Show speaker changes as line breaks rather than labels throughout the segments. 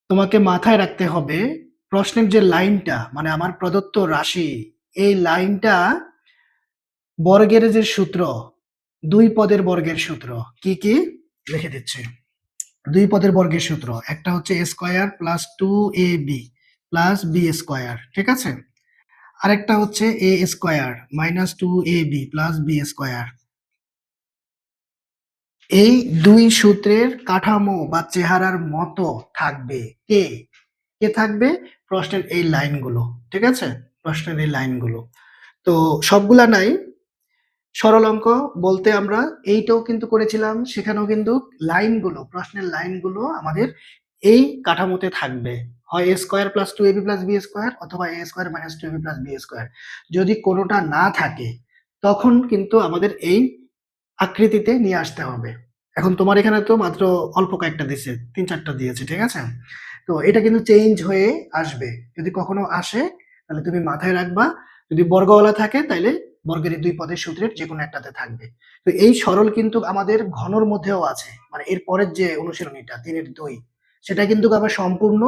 তোমাকে মাথায় রাখতে হবে প্রশ্নের যে লাইনটা মানে আমার প্রদত্ত রাশি, এই লাইনটা বর্গের যে সূত্র, দুই পদের বর্গের সূত্র কি কি লিখে দিচ্ছি। দুই পদের বর্গের সূত্র একটা হচ্ছে a square plus 2ab plus B square, ঠিক আছে? আরেকটা হচ্ছে a square minus 2ab plus B square. এই দুই সূত্রের কাঠামো বা চেহারার মতো থাকবে কে কে থাকবে? প্রশ্নের এই লাইনগুলো, ঠিক আছে? প্রশ্নের এই লাইনগুলো তো সবগুলা নাই। সরল অঙ্ক বলতে আমরা এইটাও কিন্তু করেছিলাম, সেখানেও কিন্তু লাইনগুলো, প্রশ্নের লাইনগুলো আমাদের এই কাঠামোতে থাকবে, হয় a square plus 2ab plus B square অথবা a square minus 2ab plus B square. যদি কোনোটা না থাকে তখন কিন্তু আমাদের এই আকৃতিতে নিয়ে আসতে হবে। এখন তোমার এখানে তো মাত্র অল্প কয়েকটা দিয়েছে, 3-4টা দিয়েছে, ঠিক আছে? তো এটা কিন্তু চেঞ্জ হয়ে আসবে। যদি কখনো আসে তাহলে তুমি মাথায় রাখবা, যদি বর্গওয়ালা থাকে তাইলে বর্গের এই দুই পদের সূত্রের যেকোনো একটাতে থাকবে। তো এই সরল কিন্তু আমাদের ঘনর মধ্যেও আছে, মানে এর পরের যে অনুশীলনীটা 3-2 সেটা কিন্তু আবার সম্পূর্ণ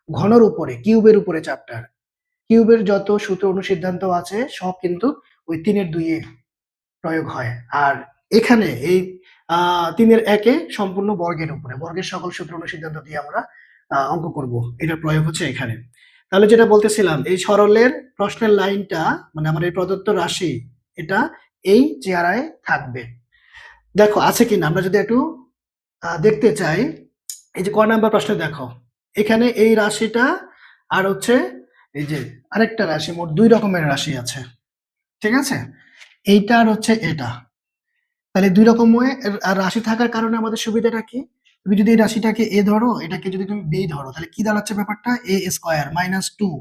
ঘনর উপরে, কিউবের উপরে চ্যাপ্টার। কিউবের যত সূত্র অনুসিদ্ধান্ত আছে সব কিন্তু ওই 3-2 এ প্রয়োগ হয়। আর এখানে এই 3-1 সম্পূর্ণ বর্গের উপরে, বর্গের সকল সূত্র অনুসিদ্ধান্ত দিয়ে আমরা অঙ্ক করব, এটার প্রয়োগ হচ্ছে এখানে। তাহলে যেটা বলতেছিলাম, এই সরলের প্রশ্নের লাইনটা মানে আমার এই প্রদত্ত রাশি, এটা এই চেহারায় থাকবে। দেখো আছে কিনা আমরা যদি একটু দেখতে চাই। এই যে ক নাম্বার প্রশ্নে দেখো, এখানে এই রাশিটা আর হচ্ছে এই যে আরেকটা রাশি, মোট 2 রকমের রাশি আছে, ঠিক আছে? এইটা আর হচ্ছে এটা। তাহলে 2 রকমের রাশি থাকার কারণে আমাদের সুবিধাটা কি? তুমি যদি এই রাশিটাকে a ধরো, এটাকে যদি তুমি b ধরো, তাহলে কি দাঁড়াচ্ছে ব্যাপারটা? a স্কয়ার মাইনাস 2,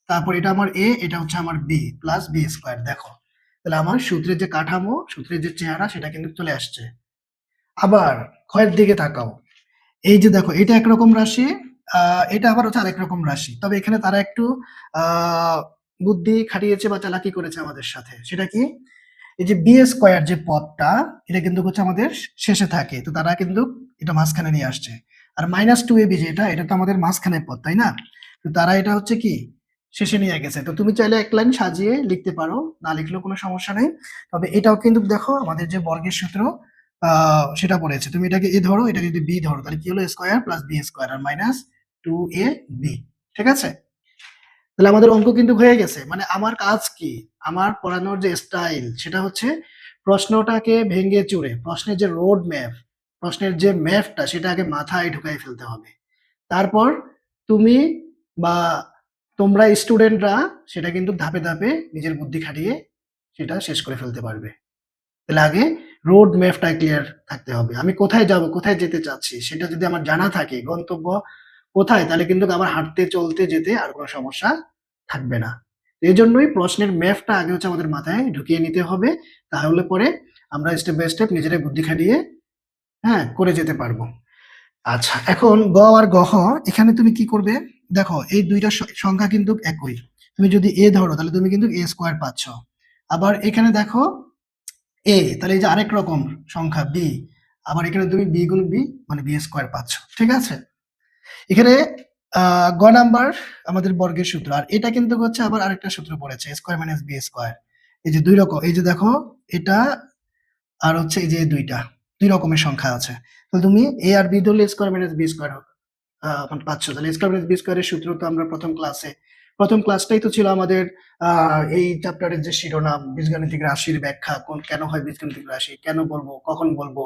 তারপর এটা আমার a, এটা হচ্ছে আমার b প্লাস b স্কয়ার। দেখো তাহলে আমার সূত্রের যে কাঠামো, সূত্রের যে চেহারা সেটা কিন্তু চলে আসছে। আবার ক্ষয়ের দিকে তাকাও, এই যে দেখো এটা একরকম রাশি, এটা আবার হচ্ছে আরেক রকম রাশি। তবে এখানে তারা একটু বুদ্ধি খাটিয়েছে বা চালাকি করেছে আমাদের সাথে। সেটা কি? এই যে বি স্কয়ার যে পদটা, এটা কিন্তু হচ্ছে আমাদের শেষে থাকে, তো তারা কিন্তু এটা মাঝখানে নিয়ে আসছে। আর মাইনাস 2ab যেটা, এটা তো আমাদের মাঝখানে পদ, তাই না? তো তারা এটা হচ্ছে কি শেষে নিয়ে গেছে। তো তুমি চাইলে এক লাইন সাজিয়ে লিখতে পারো, না লিখলেও কোনো সমস্যা নেই। তবে এটাও কিন্তু দেখো আমাদের যে বর্গের সূত্র সেটা পড়েছে। তুমি এটাকে এ ধরো, এটা যদি বি ধরো, তাহলে কি হলো? স্কয়ার প্লাস বি স্কয়ার আর মাইনাস 2ab, ঠিক আছে? তাহলে আমাদের অঙ্ক কিন্তু হয়ে গেছে। মানে আমার কাজ কি, আমার পড়ানোর যে স্টাইল সেটা হচ্ছে প্রশ্নটাকে ভেঙে চুরে প্রশ্নের যে রোড ম্যাপ, প্রশ্নের যে ম্যাপটা সেটা আগে মাথায় ঢুকাই ফেলতে হবে। তারপর তুমি বা তোমরা স্টুডেন্টরা সেটা কিন্তু ধাপে ধাপে নিজের বুদ্ধি খাটিয়ে সেটা শেষ করে ফেলতে পারবে। তাহলে আগে রোড ম্যাপটা ক্লিয়ার থাকতে হবে। আমি কোথায় যাব, কোথায় যেতে চাচ্ছি সেটা যদি আমার জানা থাকে, গন্তব্য কোথায়, তাহলে কিন্তু আমার হাঁটতে চলতে যেতে আর কোনো সমস্যা থাকবে না। এই জন্যই প্রশ্নের ম্যাপটা আগে হচ্ছে আমাদের মাথায় ঢুকিয়ে নিতে হবে। তাহলে পরে আমরা স্টেপ বাই স্টেপ নিজেরাই বুদ্ধি খাটিয়ে হ্যাঁ করে যেতে পারবো। আচ্ছা, এখন গ আর গহ, এখানে তুমি কি করবে? দেখো এই দুইটা সংখ্যা কিন্তু একই। তুমি যদি এ ধরো তাহলে তুমি কিন্তু এ স্কোয়ার পাচ্ছ। আবার এখানে দেখো এ, তাহলে এই যে আরেক রকম সংখ্যা বি, আবার এখানে তুমি বি গুণ বি মানে বি স্কোয়ার পাচ্ছ, ঠিক আছে? এখানে গ নাম্বার আমাদের বর্গের সূত্র, আর এটা কিন্তু হচ্ছে আবার আরেকটা সূত্র পড়েছে, স্কোয়ার মাইনাস বি স্কোয়ার। এই যে দুই রকম, এই যে দেখো এটা আর হচ্ছে এই যে দুই রকমের সংখ্যা আছে। তাহলে তুমি এ আর বি ধরলে স্কোয়ার মাইনাস বি স্কোয়ার পাচ্ছ। তাহলে স্কোয়ার মাইনাস বি স্কোয়ারের সূত্র তো আমরা প্রথম ক্লাসটাই তো ছিল আমাদের এই চ্যাপ্টারের যে শিরোনাম, বীজগাণিতিক রাশির ব্যাখ্যা, কেন হয় বীজগাণিতিক রাশি, কেন বলবো, কখন বলবো,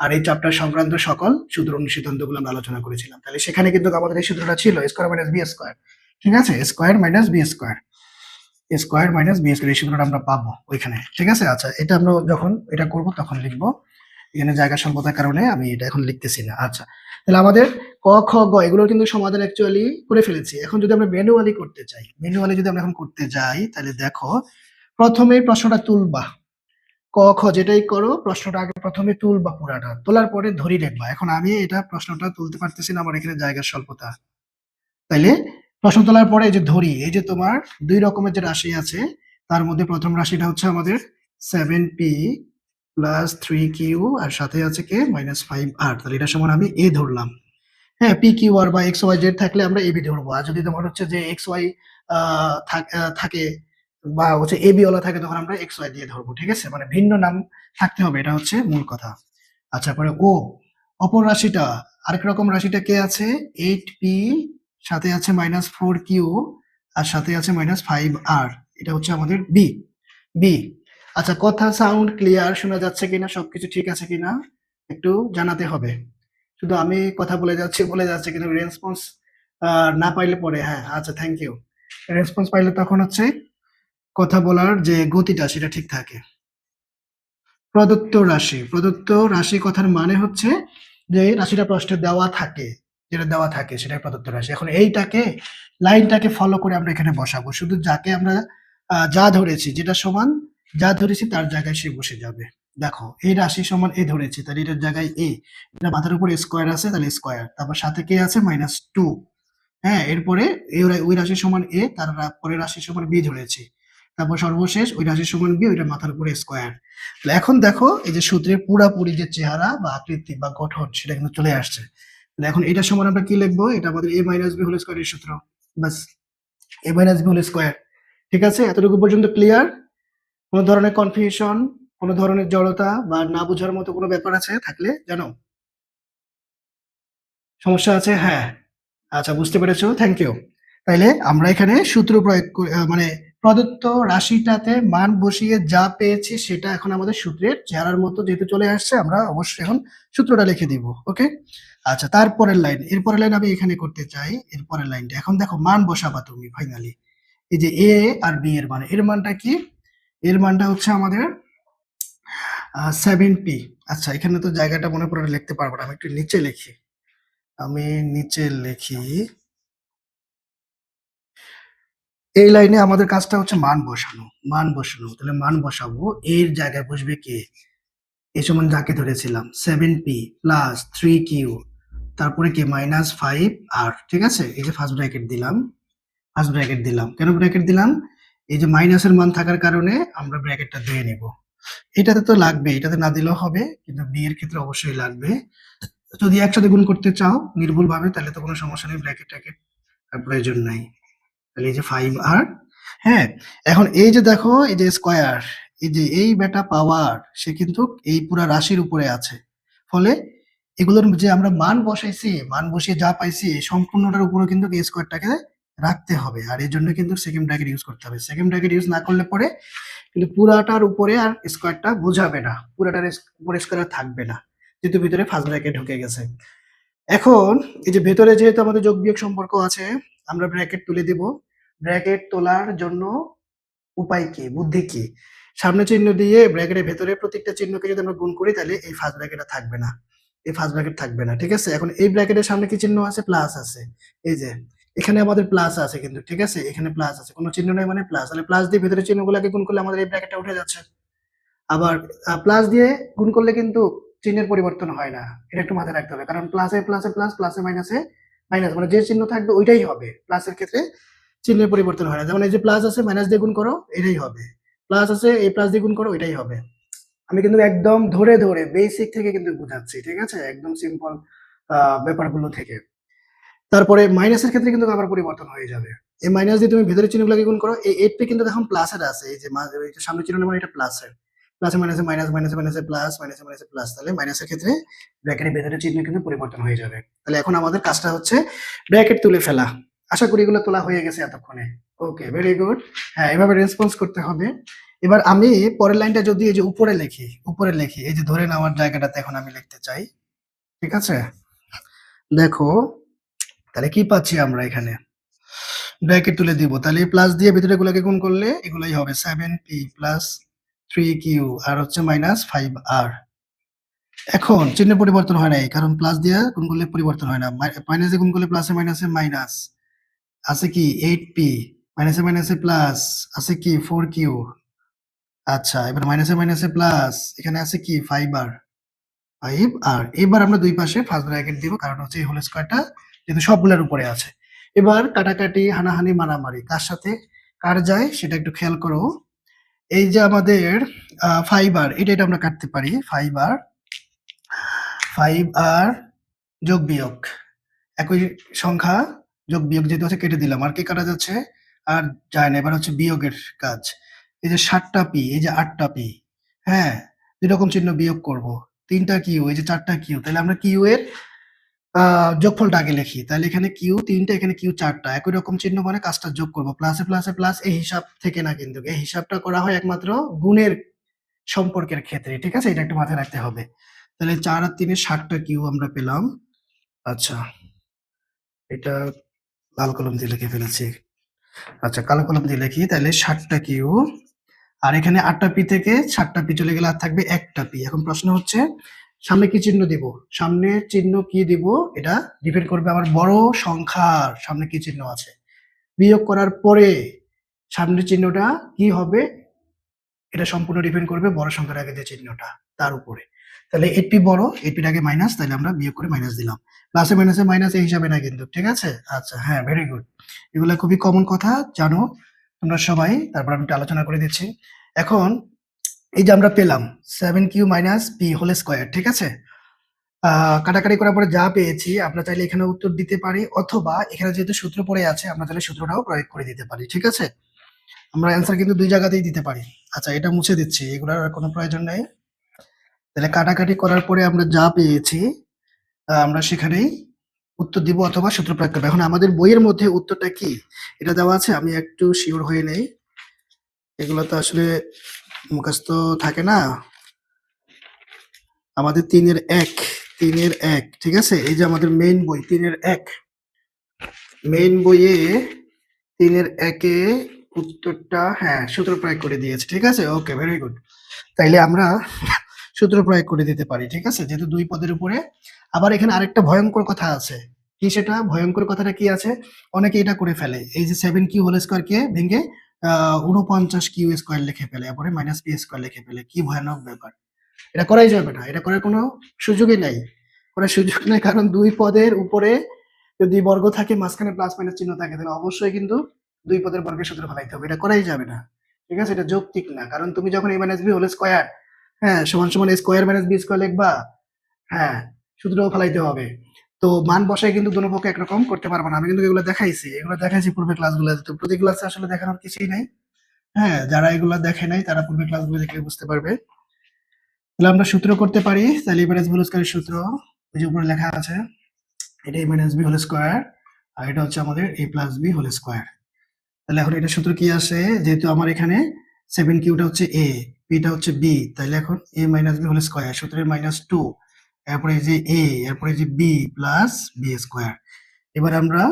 আর এই চ্যাপ্টার সংক্রান্ত সকল সূত্র অনুসিদ্ধান্তগুলো আমরা আলোচনা করেছিলাম। তাহলে সেখানে কিন্তু আমাদের এই সূত্রটা ছিল স্কোয়ার মাইনাস বি স্কোয়ার, ঠিক আছে? Square minus B square, square minus B square, এই সূত্রটা আমরা পাবো ওইখানে, ঠিক আছে? আচ্ছা, এটা আমরা যখন এটা করব তখন লিখবো। এখানে জায়গা স্বল্পতার কারণে আমি এটা এখন লিখতেছি না। আচ্ছা, তাহলে আমাদের ক খ গ এগুলোর কিন্তু সমাধান অ্যাকচুয়ালি করে ফেলেছি। এখন যদি আমরা ম্যানুয়ালি করতে চাই, ম্যানুয়ালি যদি আমরা এখন করতে যাই, তাহলে দেখো প্রথমে প্রশ্নটা তুলবা, ক খ যেটাই করো প্রশ্নটা আগে প্রথমে তুলবা, পুরাটা তোলার পরে ধরি রাখবা। এখন আমি এটা প্রশ্নটা তুলতে পারতেছি না, আমার এখানে জায়গার স্বল্পতা। তাইলে প্রশ্ন তোলার পরে এই যে ধরি, এই যে তোমার দুই রকমের যে রাশি আছে, তার মধ্যে প্রথম রাশিটা হচ্ছে আমাদের 7p প্লাস 3q, আর সাথে আছে কে? -5r। তাহলে এটা সমান আমি এ ধরলাম, হ্যাঁ, পি কিউ আর বা এক্স ওয়াই জেড থাকলে আমরা এবি ধরবো। আর যদি তোমার হচ্ছে যে এক্স ওয়াই থাকে বা হচ্ছে এবি ওয়ালা থাকে তখন আমরা এক্স ওয়াই দিয়ে ধরবো। ঠিক আছে, মানে ভিন্ন নাম থাকতে হবে, এটা হচ্ছে মূল কথা। আচ্ছা, পরে ও অপর রাশিটা, আরেক রকম রাশিটা কে আছে, 8p, সাথে আছে -4q, আর সাথে আছে -5r, এটা হচ্ছে আমাদের বি। বি। আচ্ছা, কথা সাউন্ড ক্লিয়ার শোনা যাচ্ছে কিনা, সবকিছু ঠিক আছে কিনা একটু জানাতে হবে। শুধু আমি কথা বলে যাচ্ছি কিন্তু রেসপন্স না পাইলে পরে, হ্যাঁ আচ্ছা থ্যাংক ইউ। রেসপন্স পাইলে তখন হচ্ছে কথা বলার যে গতিটা সেটা ঠিক থাকে। প্রদত্ত রাশি কথার মানে হচ্ছে যে রাশিটা প্রশ্নে দেওয়া থাকে, যেটা দেওয়া থাকে সেটাই প্রদত্ত রাশি। এখন এইটাকে, লাইনটাকে ফলো করে আমরা এখানে বসাবো, শুধু যাকে আমরা যা ধরেছি, যেটা সমান যা ধরেছি তার জায়গায় সে বসে যাবে। দেখো, এই রাশি সমান এ ধরেছি, তাহলে এটার জায়গায় এ, এটা মাথার উপর স্কোয়ার আছে তাহলে স্কোয়ার, তারপর সাথে কে আছে -2, হ্যাঁ, এরপরে ওই রাশি সমান এ, তার পরের রাশি সমান বি ধরেছি, তারপর সর্বশেষ ওই রাশি সমান বি, ওইটা মাথার উপরে স্কোয়ার। এখন দেখো এই যে সূত্রের পুরাপুরি যে চেহারা বা আকৃতি বা গঠন সেটা কিন্তু চলে আসছে। তাহলে এখন এটা সমান আমরা কি লিখবো, এটা আমাদের a মাইনাস বি হোল স্কোয়ারের সূত্র, বাস, a minus B whole square. ঠিক আছে, এতটুকু পর্যন্ত ক্লিয়ার? কোনো ধরনের কনফিউশন, কোনো ধরনের জড়তা বা না বোঝার মতো কোনো ব্যাপার আছে থাকলে জানো, সমস্যা আছে? হ্যাঁ, আচ্ছা বুঝতে পেরেছো, থ্যাংক ইউ। তাইলে আমরা এখানে সূত্র প্রয়োগ মানে প্রদত্ত রাশিটাতে মান বসিয়ে যা পেয়েছি সেটা এখন আমাদের সূত্রের চেহারার মতো যেহেতু চলে আসছে, আমরা অবশ্যই এখন সূত্রটা লিখে দিব। ওকে, আচ্ছা, তারপরের লাইন, এরপরের লাইন আমি এখানে করতে চাই। এরপরের লাইনটা এখন দেখো, মান বসাবা তুমি ফাইনালি। এই যে এ আর বি এর মান, এর মানটা কি, এর মানটা হচ্ছে আমাদের 7p। আচ্ছা, এখানে তো জায়গাটা মনে পড়ে লিখতে পারবো না, আমি একটু নিচে লিখি, আমি নিচে লিখি। এই লাইনে আমাদের কাজটা হচ্ছে মান বসানো, মান বসানো। তাহলে মান বসাবো, এর জায়গায় বসবে কে, এ সমান যাকে ধরেছিলাম 7p প্লাস 3q, তারপরে কি -5r। ঠিক আছে, এই যে ফার্স্ট ব্র্যাকেট দিলাম, ফার্স্ট ব্র্যাকেট দিলাম, কেন ব্র্যাকেট দিলাম, এই যে মাইনাসের মান থাকার কারণে আমরা ব্র্যাকেটটা দিয়ে নিব। এটাতে তো লাগবে, এটাতে না দিলেও হবে, কিন্তু বি এর ক্ষেত্রে অবশ্যই লাগবে। যদি একসাথে গুণ করতে চাও নির্ভুল ভাবে তাহলে তো কোনো সমস্যা নেই, ব্র্যাকেট ট্যাকেট আর প্রয়োজন নাই। তাহলে এই যে 5r, হ্যাঁ, এখন এই যে দেখো এই যে স্কয়ার, এই যে এই বেটা পাওয়ার সে কিন্তু এই পুরা রাশির উপরে আছে, ফলে এগুলোর যে আমরা মান বসাইছি, মান বসিয়ে যা পাইছি সম্পূর্ণটার উপরে কিন্তু এই স্কয়ারটাকে রাখতে হবে, আর এই জন্য কিন্তু সেকেন্ড ব্র্যাকেট ইউজ করতে হবে। সেকেন্ড ব্র্যাকেট ইউজ না করলে পরে কিন্তু পুরাটার উপরে আর স্কয়ারটা বোঝাবে না, পুরাটার উপরে স্কয়ার থাকবে না, যেহেতু ভিতরে ফার্স্ট ব্র্যাকেট ঢুকে গেছে। এখন এই যে ভেতরে যেহেতু আমাদের যোগ বিয়োগ সম্পর্ক আছে, আমরা ব্র্যাকেট তুলে দিব। ব্র্যাকেট তোলার জন্য উপায় কি, বুদ্ধি কি, সামনে চিহ্ন দিয়ে ব্র্যাকেটের ভেতরে প্রত্যেকটা চিহ্নকে যদি আমরা গুণ করি তাহলে এই ফার্স্ট ব্র্যাকেটটা থাকবে না, এই ফার্স্ট ব্র্যাকেট থাকবে না। ঠিক আছে, এখন এই ব্র্যাকেটের সামনে কি চিহ্ন আছে, প্লাস আছে, এই যে এখানে আমাদের প্লাস আছে কিন্তু, ঠিক আছে, এখানে প্লাস আছে, কোনো চিহ্ন নাই মানে প্লাস, তাহলে প্লাস দিয়ে ভেতরে চিহ্নগুলোকে গুণ করলে আমাদের এই ব্র্যাকেটটা উঠে যাচ্ছে। আবার প্লাস দিয়ে গুণ করলে কিন্তু চিহ্নের পরিবর্তন হয় না, এটা একটু মাথায় রাখতে হবে, কারণ প্লাসে প্লাসে প্লাস, প্লাসে মাইনাসে মাইনাস, মানে যে চিহ্ন থাকবে ওইটাই হবে। প্লাসের ক্ষেত্রে চিহ্নের পরিবর্তন হয় না, যেমন এই যে প্লাস আছে মাইনাস দিয়ে গুণ করো এটাই হবে, প্লাস আছে এই প্লাস দিয়ে গুণ করো এটাই হবে। আমি কিন্তু একদম ধরে ধরে বেসিক থেকে কিন্তু বুঝাচ্ছি, ঠিক আছে, একদম সিম্পল ব্যাপারগুলো থেকে। তারপরে মাইনাসের ক্ষেত্রে কিন্তু আবার পরিবর্তন হয়ে যাবে, এই মাইনাস দিয়ে তুমি ভেতরের চিহ্নগুলোকে গুণ করো, এই 8p কিন্তু এখন প্লাসের আছে, এই যে সামনে চিহ্ন মানে এটা প্লাসের, প্লাসে মাইনাসে মাইনাস, মাইনাসে মাইনাসে প্লাস, মাইনাসে মাইনাসে প্লাস, তাহলে মাইনাসের ক্ষেত্রে ব্র্যাকেটের ভেতরের চিহ্ন কিন্তু পরিবর্তন হয়ে যাবে। তাহলে এখন আমাদের কাজটা হচ্ছে ব্র্যাকেট তুলে ফেলা। আশা করি এগুলো তোলা হয়ে গেছে এতক্ষণে। ওকে, ভেরি গুড। হ্যাঁ, এভাবে রেসপন্স করতে হবে। এবার আমি পরের লাইনটা যদি এই যে উপরে লিখি, এই যে ধরে নেওয়ার জায়গাটাতে এখন আমি লিখতে চাই। ঠিক আছে, দেখো তাহলে কি পাচ্ছি আমরা এখানে, ব্র্যাকেট তুলে দিব, তাহলে প্লাস দিয়ে ভিতরে গুলোকে গুণ করলে এগুলাই হবে 7p প্লাস 3q আর হচ্ছে -5r। এখন চিহ্নের পরিবর্তন হয় নাই, কারণ প্লাস দিয়ে গুণ করলে পরিবর্তন হয় না, মাইনাস দিয়ে গুণ করলে প্লাসে মাইনাসে মাইনাস, আছে কি 8p, মাইনাসে মাইনাসে প্লাস, আছে কি 4q। আচ্ছা, এবার মাইনাসে মাইনাসে প্লাস, এখানে আছে কি 5r, 5r। এবার আমরা দুই পাশে ফার্স্ট ব্র্যাকেট দিব, কারণ হচ্ছে এই হোল স্কয়ারটা যেহেতু সবগুলোর উপরে আছে। এবার কাটাকাটি, হানাহানি, মারামারি কার সাথে কার যায় সেটা একটু খেয়াল করো। এই যে আমাদের 5r, এটা আমরা কাটতে পারি, 5r যোগ বিয়োগ, একই সংখ্যা যোগ বিয়োগ যেহেতু আছে কেটে দিলাম। আর কি কাটা যাচ্ছে? আর যায় না। এবার হচ্ছে বিয়োগের কাজ। এই যে ৭ টা পি, এই যে ৮ টা পি, হ্যাঁ? ২ রকম চিহ্ন বিয়োগ করব। ৩ টা কিউ, এই যে ৪ টা কিউ। তাহলে আমরা কিউ এর যোগফলটা আগে লিখি। তাহলে এখানে কিউ ৩ টা, এখানে কিউ ৪ টা। একই রকম চিহ্ন মানে কাজটা যোগ করব। প্লাসে, প্লাসে, প্লাস এই হিসাব থেকে না কিন্তু। এই হিসাবটা করা হয় একমাত্র গুণের সম্পর্কের ক্ষেত্রে। ঠিক আছে? এটা একটু মাথায় রাখতে হবে। তাহলে ৪ আর ৩ এ ৬০ টা কিউ আমরা পেলাম। আচ্ছা, এটা লাল কলম দিয়ে লিখে ফেলেছি। আচ্ছা, কালো কলম দিয়ে লিখি। তাহলে ৬০ টা কিউ আর এখানে ৮ টা পি থেকে ৭ টা পি চলে গেলে আর থাকবে ১ টা পি। এখন প্রশ্ন হচ্ছে সামনে কি চিহ্ন দিব? সামনে চিহ্ন কি দিব? এটা ডিপেন্ড করবে আমার বড় সংখ্যার সামনে কি চিহ্ন আছে। বিয়োগ করার পরে সামনের চিহ্নটা কি হবে? এটা সম্পূর্ণ ডিপেন্ড করবে বড় সংখ্যার আগে যে চিহ্নটা তার উপরে। তাহলে ৮ বড়, ৮ এর আগে মাইনাস, তাহলে আমরা বিয়োগ করে মাইনাস দিলাম। প্লাসে মাইনাসে মাইনাস এই হিসাবে না কিন্তু। ঠিক আছে? আচ্ছা, হ্যাঁ, ভেরি গুড। এগুলা খুবই কমন কথা, জানো তোমরা সবাই। তারপর আমি একটু আলোচনা করে দিচ্ছি। এখন এই যে আমরা পেলাম 7q - p হোল স্কয়ার, ঠিক আছে? কাটাকাটি করার পরে যা পেয়েছি আমরা চাইলে এখানে উত্তর দিতে পারি, অথবা এখানে যেহেতু সূত্র পড়ে আছে আমরা চাইলে সূত্রটাও প্রয়োগ করে দিতে পারি। ঠিক আছে? আমরা অ্যান্সার কিন্তু ২ জায়গাতেই দিতে পারি। আচ্ছা, এটা মুছে দিচ্ছি। এগুলার আর কোনো প্রয়োজন নেই। তাহলে কাটাকাটি করার পরে আমরা যা পেয়েছি আমরা সেখানেই উত্তর দিব অথবা সূত্র প্রয়োগ করব। এখন আমাদের বইয়ের মধ্যে উত্তরটা কি এটা দেওয়া আছে, আমি একটু শিওর হয়ে নেই। এগুলো তো আসলে মুখস্থ থাকে না। আমাদের ৩ এর ১, ৩ এর ১, ঠিক আছে? এই যে আমাদের মেইন বই ৩ এর ১, মেইন বইয়ে ৩ এর ১ এ উত্তরটা, হ্যাঁ, সূত্র প্রয়োগ করে দিয়েছে। ঠিক আছে? ওকে, ভেরি গুড। তাইলে আমরা সূত্র প্রয়োগ করে দিতে পারি। ঠিক আছে? যেহেতু ২ পদের উপরে। আবার এখানে আরেকটা ভয়ঙ্কর কথা আছে। কি সেটা? ভয়ঙ্কর কথাটা কি আছে? অনেকে এটা করে ফেলে। এই যে 7q হোল স্কয়ার কে ভেঙে ৪৯q স্কয়ার লিখে ফেলে। এরপরে -p স্কয়ার লিখে ফেলে। কি ভয়ানক ব্যাপার! এটা করাই যাবে না। এটা করার কোনো সুযোগই নাই। করার সুযোগ নাই, কারণ ২ পদের উপরে যদি বর্গ থাকে, মাঝখানে প্লাস মাইনাস চিহ্ন থাকে, তাহলে অবশ্যই কিন্তু ২ পদের বর্গের সূত্র ফেলাইতে হবে। এটা করাই যাবে না। ঠিক আছে? এটা যৌক্তিক না। কারণ তুমি যখন a - b হোল স্কয়ার, হ্যাঁ, সমান সমান a স্কয়ার - b স্কয়ার লিখবা, হ্যাঁ, সূত্রও ফেলাইতে হবে। তো মান বসায় কিন্তু দোনো পক্ষ একরকম করতে পারবা না। আমি কিন্তু এগুলো দেখাইছি। এগুলো দেখাইছি পূর্বের ক্লাসগুলোতে। তো প্রতি ক্লাসে আসলে দেখানোর কিছুই নাই। হ্যাঁ, যারা এগুলা দেখে নাই তারা পূর্বের ক্লাসগুলো দেখলে বুঝতে পারবে। তাহলে আমরা সূত্র করতে পারি। তাহলে a - b হোল স্কয়ারের সূত্র ওই যে উপরে লেখা আছে। এটা a - b হোল স্কয়ার আর এটা হচ্ছে আমাদের a + b হোল স্কয়ার। তাহলে এখন এটা সূত্র কি আসে? যেহেতু আমার এখানে 7q টা হচ্ছে a, p টা হচ্ছে b, তাহলে এখন a - b হোল স্কয়ার, সূত্রের -2, এরপরে এই যে a, এরপরে এই যে b + b স্কয়ার। এবার আমরা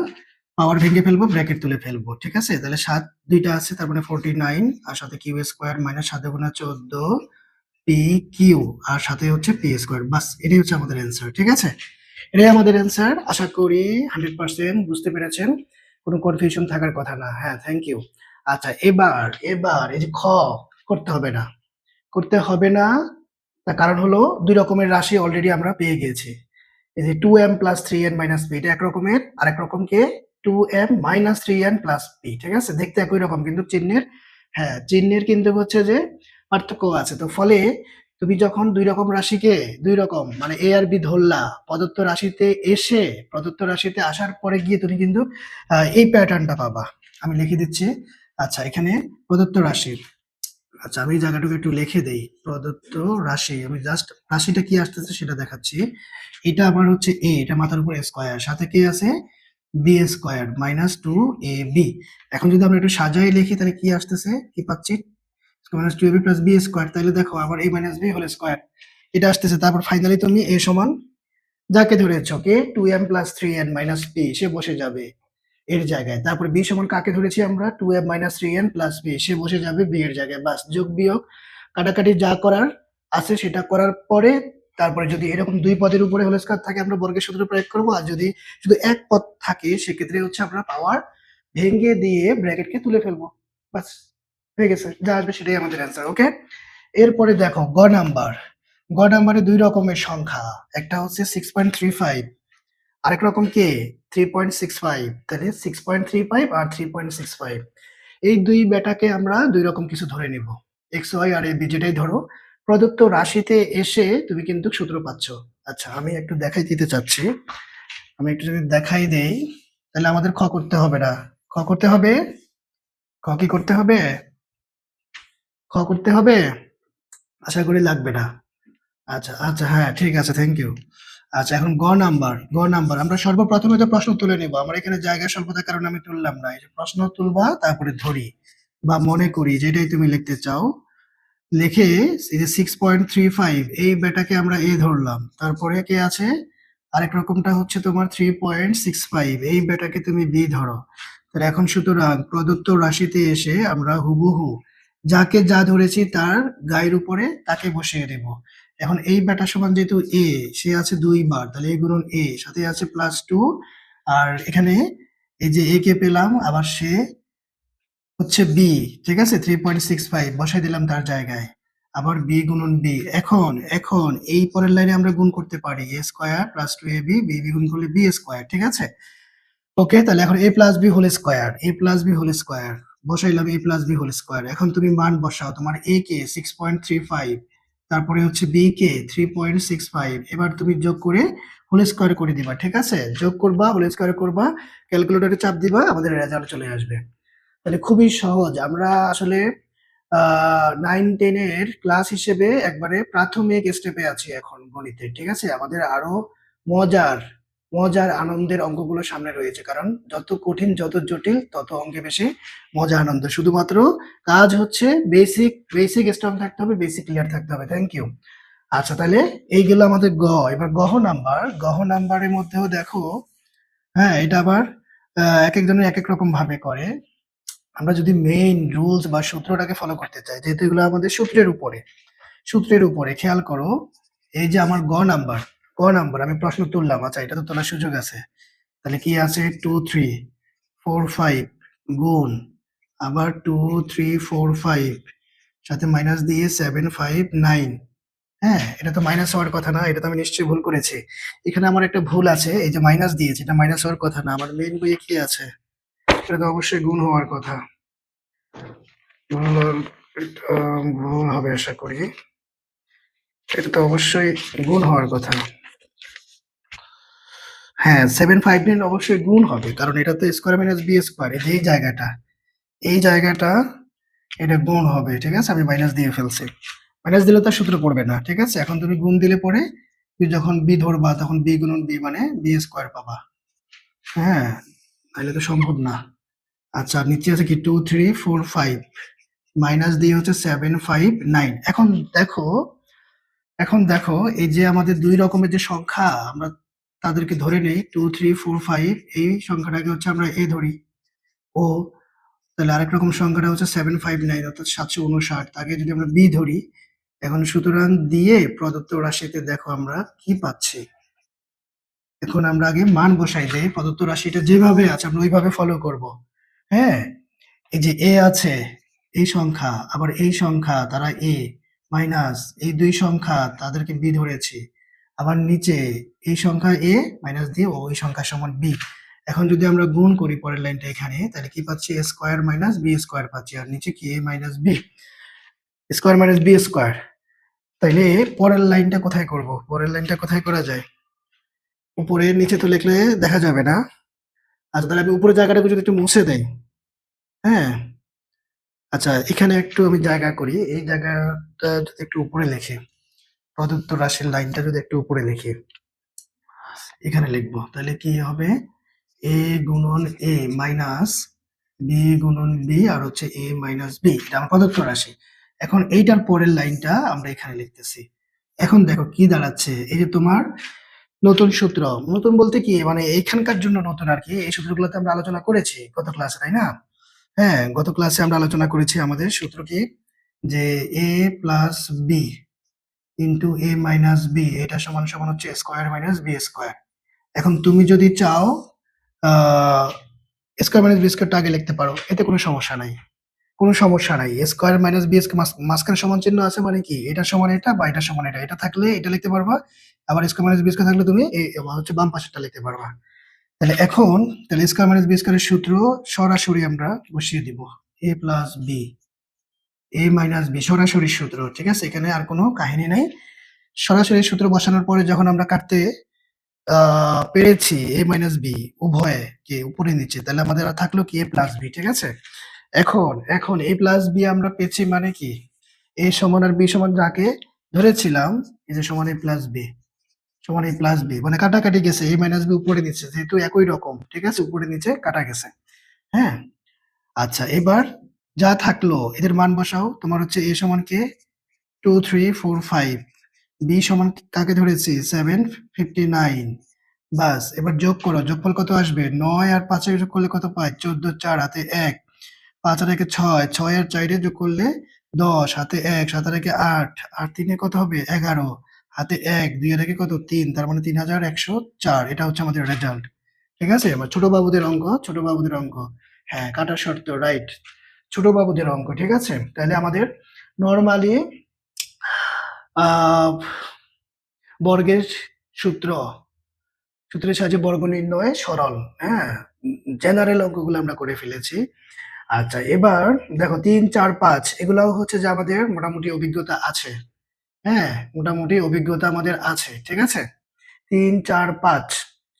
পাওয়ার ভেঙে ফেলবো, ব্র্যাকেট তুলে ফেলবো। ঠিক আছে? তাহলে 7 দুইটা আছে, তার মানে 49 আর সাথে q স্কয়ার - 7 × 14 pq আর সাথে হচ্ছে p স্কয়ার। বাস, এটাই হচ্ছে আমাদের অ্যান্সার। ঠিক আছে? এটাই আমাদের অ্যান্সার। আশা করি 100% বুঝতে পেরেছেন। কোনো কনফিউশন থাকার কথা না। হ্যাঁ, থ্যাংক ইউ। আচ্ছা, এবার এই যে করতে হবে না। করতে হবে না, তার কারণ হলো ২ রকমের রাশি অলরেডি আমরা পেয়ে গিয়েছি। এই যে 2m + 3n - p, এটা এক রকমের, আরেক রকম কে 2m - 3n + p। ঠিক আছে? দেখতে একই রকম, কিন্তু চিহ্নের, হ্যাঁ, চিহ্নের কিন্তু হচ্ছে যে পার্থক্য আছে। তো ফলে তুমি যখন ২ রকম রাশিকে ২ রকম মানে a আর b ধরলা, প্রদত্ত রাশিতে আসার পরে গিয়ে তুমি কিন্তু এই প্যাটার্নটা পাবা। আমি লিখে দিচ্ছি। আচ্ছা, এখানে প্রদত্ত রাশি। আচ্ছা, আমি এই জায়গাটুকু একটু লিখে দেই। প্রদত্ত রাশি, আমি জাস্ট রাশিটা কি আসতেছে সেটা দেখাচ্ছি। এটা আমার হচ্ছে a, এটা মাথার উপর স্কয়ার, সাথে কি আছে? b square -2ab। এখন যদি আমরা একটু সাজায় লিখি তাহলে কি আসতেছে? কি পাচ্ছি? -2ab + b square. তাহলে দেখো আবার a - b হোল স্কয়ার এটা আসতেছে। তারপর ফাইনালি তুমি a সমান যাকে ধরেছো, কে 2m + 3n - p, সে বসে যাবে এর জায়গায়। তারপরে b সমান কাকে ধরেছি আমরা? 2m - 3n + p, সে বসে যাবে b এর জায়গায়। বাস, যোগ বিয়োগ কাটাকাটি যা করার আছে সেটা করার পরে তারপরে যদি এরকম ২ পদের উপরে হোল স্কয়ার থাকে আমরা বর্গের সূত্র প্রয়োগ করব। আর যদি শুধু এক পদ থাকে সেক্ষেত্রে হচ্ছে আমরা পাওয়ার ভেঙে দিয়ে ব্র্যাকেটকে তুলে ফেলবো। বাস, হয়ে গেছে। যা আসবে সেটাই আমাদের অ্যান্সার। ওকে? এরপরে দেখো গ নাম্বার। গ নাম্বারে ২ রকমের সংখ্যা। একটা হচ্ছে 6.35, আরেক রকম কে 3.65। তাহলে 6.35 আর 3.65, এই ২ বেটাকে আমরা ২ রকম কিছু ধরে নিব। X, Y R A B যেটাই ধরো, প্রদত্ত রাশিতে এসে তুমি কিন্তু সূত্র পাচ্ছ। আচ্ছা, আমি একটু দেখাই দিতে চাচ্ছি। আমি একটু যদি দেখাই দেই তাহলে আমাদের খ করতে হবে না। খ করতে হবে, খ কি করতে হবে? খ করতে হবে? আশা করি লাগবে না। আচ্ছা, আচ্ছা, হ্যাঁ, ঠিক আছে, থ্যাংক ইউ। আচ্ছা, এখন গ নাম্বার আমরা সর্বপ্রথমে তো প্রশ্ন তুলে নেব। আমার এখানে জায়গা স্বল্পতার কারণে আমি তুললাম না। এই যে প্রশ্ন তুলবা, তারপরে ধরি বা মনে করি যেটাই তুমি লিখতে চাও। লিখে এই যে 6.35 এই বেটাকে আমরা A ধরলাম। তারপরে কে আছে? আরেক রকমটা হচ্ছে তোমার 3.65 এই বেটাকে তুমি B ধরো। তাহলে এখন সুতরাং প্রদত্ত রাশিতে এসে আমরা হুবহু যাকে যা ধরেছি তার গায়ের উপরে তাকে বসিয়ে দেব। এখন এই বেটা সমান যেহেতু A, সে আছে 2 বার, তাহলে A গুণন A, সাথে আছে +2, আর এখানে এই যে A কে পেলাম, আবার সে হচ্ছে B, ঠিক আছে? 3.65 বসাই দিলাম তার জায়গায়। আবার B গুণন B। এখন এই পরের লাইনে আমরা গুণ করতে পারি A square plus 2AB, B গুণ করলে B স্কয়ার, ঠিক আছে? ওকে, তাহলে এখন A plus B whole square, A plus B whole square বসাইলাম, A plus B whole square. এখন তুমি মান বসাও, তোমার A কে 6.35, তারপরে হচ্ছে B কে 3.65, এবার তুমি যোগ করে হোল স্কয়ার করে দিবা, ঠিক আছে? যোগ করবা, হোল স্কয়ার করবা, ক্যালকুলেটরে চাপ দিবা, আমাদের রেজাল্ট চলে আসবে। তাহলে খুবই সহজ। আমরা আসলে 9-10 এর ক্লাস হিসেবে একবারে প্রাথমিক স্টেপে আছি এখন গণিতে, ঠিক আছে? আমাদের আরো মজার মজার আনন্দের অঙ্কগুলো সামনে রয়েছে, কারণ যত কঠিন যত জটিল তত অঙ্কে বেশি মজা আনন্দ। শুধুমাত্র কাজ হচ্ছে বেসিক বেসিক স্ট্রং থাকতে হবে, বেসিক ক্লিয়ার থাকতে হবে। Thank you. আচ্ছা, তাহলে এইগুলো আমাদের এবার গহ নাম্বারের মধ্যেও দেখো, হ্যাঁ, এটা আবার এক একজনের এক এক রকম ভাবে করে। আমরা যদি মেইন রুলস বা সূত্রটাকে ফলো করতে চাই, যেহেতু এগুলো আমাদের সূত্রের উপরে খেয়াল করো। এই যে আমার গ নাম্বার আমি প্রশ্ন তুললাম, আচ্ছা, এটা তো তোলার সুযোগ আছে। তাহলে কি আছে? 2 3 4 5 গুণ, আবার 2 3 4 5, সাথে মাইনাস দিয়ে 7 5 9। হ্যাঁ, এটা তো মাইনাস হওয়ার কথা না, এটা তো আমি নিশ্চয়ই ভুল করেছি। এখানে আমার একটা ভুল আছে, এই যে মাইনাস দিয়েছে, এটা মাইনাস হওয়ার কথা না। আমার মেইন বইয়ে কি আছে? এটা তো অবশ্যই গুণ হওয়ার কথা। এটা ভুল হবে আশা করি। এটা তো অবশ্যই গুণ হওয়ার কথা। হ্যাঁ, 759 অবশ্যই গুণ হবে, কারণ এটা তো স্কোয়ার মাইনাস বি স্কোয়ার। এই জায়গাটা এটা গুণ হবে, ঠিক আছে? আমি মাইনাস দিয়ে ফেলছি। মাইনাস দিলে তো সূত্র পড়বে না, ঠিক আছে? এখন তুমি গুণ দিলে পরে তুমি যখন বি ধরবা তখন বি গুণন বি মানে বি স্কোয়ার পাবা। হ্যাঁ, তাহলে তো সম্ভব না। আচ্ছা, নিচে আছে কি 2 3 4 5, মাইনাস দিয়ে হচ্ছে 7 5 9। এখন দেখো এই যে আমাদের দুই রকমের যে সংখ্যা, আমরা তাদেরকে ধরে নেই 2 3 4 5, এই সংখ্যাটাকে হচ্ছে আমরা এ ধরি ও। তাহলে আরেক রকম সংখ্যাটা হচ্ছে 759 অর্থাৎ 759, তাকে যদি আমরা বি ধরি। এখন সুতরাং দিয়ে প্রদত্ত রাশিতে দেখো আমরা কি পাচ্ছি। এখন আমরা আগে মান বসাই দেই, প্রদত্ত রাশিটা যেভাবে আছে আমরা ওইভাবে ফলো করব। হ্যাঁ, এই যে এ আছে, এই সংখ্যা, আবার এই সংখ্যা তারা এ, মাইনাস এই দুই সংখ্যা তাদেরকে বি ধরেছি। আবার নিচে এই সংখ্যা এ, মাইনাস দিয়ে ওই সংখ্যা সমান বি। এখন যদি আমরা গুণ করি পরের লাইনটা এখানে, তাহলে কি পাচ্ছি? A square minus B square পাচ্ছি, আর নিচে কি? A minus B square minus B square. তাইলে পরের লাইনটা কোথায় করব? পরের লাইনটা কোথায় করা যায়? উপরে নিচে তো লিখলে দেখা যাবে না। আচ্ছা, তাহলে আমি উপরের জায়গাটাকে যদি একটু মুছে দেই। হ্যাঁ, আচ্ছা, এখানে একটু আমি জায়গা করি, এই জায়গাটা যদি একটু উপরে লিখি, প্রদত্ত রাশির লাইনটা যদি একটু উপরে লিখি, এখানে লিখবো, তাহলে কি হবে? এ গুণন এ মাইনাস বি গুণন বি, আর হচ্ছে এ মাইনাস বি, এটা আমার প্রদত্ত রাশি। এখন এইটার পরের লাইনটা আমরা এখানে লিখতেছি। এখন দেখো কি দাঁড়াচ্ছে, এই যে তোমার নতুন সূত্র। নতুন বলতে কি, মানে এইখানকার জন্য নতুন আর কি। এই সূত্রগুলোতে আমরা আলোচনা করেছি গত ক্লাসে, তাই না? হ্যাঁ, গত ক্লাসে আমরা আলোচনা করেছি আমাদের সূত্র কি, যে এ প্লাস বি ইন্টু এ মাইনাস বি, এটা সমান সমান হচ্ছে স্কোয়ার মাইনাস বি স্কোয়ার। এখন তুমি যদি চাও স্কোয়ার মাইনাস বি স্কোয়ারটা আগে লিখতে পারো, এতে কোনো সমস্যা নাই, স্কোয়ার মাইনাস বি মাঝখানে সমান চিহ্ন আছে মানে কি, এটা সমান এটা বা এটা সমান এটা, এটা থাকলে এটা লিখতে পারবা। আবার স্কোয়ার মাইনাস বি স্কোয়ার থাকলে তুমি হচ্ছে বাম পাশেরটা লিখতে পারবা। তাহলে স্কোয়ার মাইনাস বি স্কোয়ারের সূত্র সরাসরি আমরা বসিয়ে দিব। এ plus B A minus B সরাসরি সূত্র, ঠিক আছে? এখানে আর কোনো কাহিনী নাই। সরাসরি সূত্র বসানোর পরে যখন আমরা কাটতে পেরেছি a মাইনাস b উভয়ে কে উপরে নিচে, তাহলে আমাদের আর থাকলো কি a প্লাস b, ঠিক আছে? এখন a প্লাস b আমরা পেয়েছি মানে কি, a সমান আর b সমান যাকে ধরেছিলাম, এই যে সমান a প্লাস b সমান a প্লাস b, মানে কাটাকাটি গেছে, a মাইনাস b উপরে নিচে যেহেতু একই রকম, ঠিক আছে, উপরে নিচে কাটা গেছে। হ্যাঁ, আচ্ছা এবার যা থাকলো এদের মান বসাও। তোমার হচ্ছে a সমান কে 2 3 4 5, b সমান কাকে ধরেছি 7 59, বাস এবার যোগ করো, যোগফল কত আসবে 9 আর 5 এর যোগ করলে কত পাই 14, 4 হাতে 1, 5 আর 1 6, 6 আর 4 এর যোগ করলে 10, হাতে 1, 7 আর 1 8, আর 3 এ কত হবে 11, হাতে 1, 2 আর 1 কত 3, তার মানে 3104। এটা হচ্ছে আমাদের রেজাল্ট, ঠিক আছে? এবার ছোট বাবুদের অঙ্ক, ছোট বাবুদের অঙ্ক, হ্যাঁ কাটা শর্ত, রাইট, ছোট বাবুদের অঙ্ক, ঠিক আছে? তাহলে আমাদের নরমালি বর্গের সূত্র, সূত্রের সাহায্যে বর্গ নির্ণয় সরল, হ্যাঁ, জেনারেল অঙ্কগুলো আমরা করে ফেলেছি। আচ্ছা এবার দেখো 3 4 5 এগুলাও হচ্ছে যে আমাদের মোটামুটি অভিজ্ঞতা আছে, হ্যাঁ মোটামুটি অভিজ্ঞতা আমাদের আছে, ঠিক আছে? 3 4 5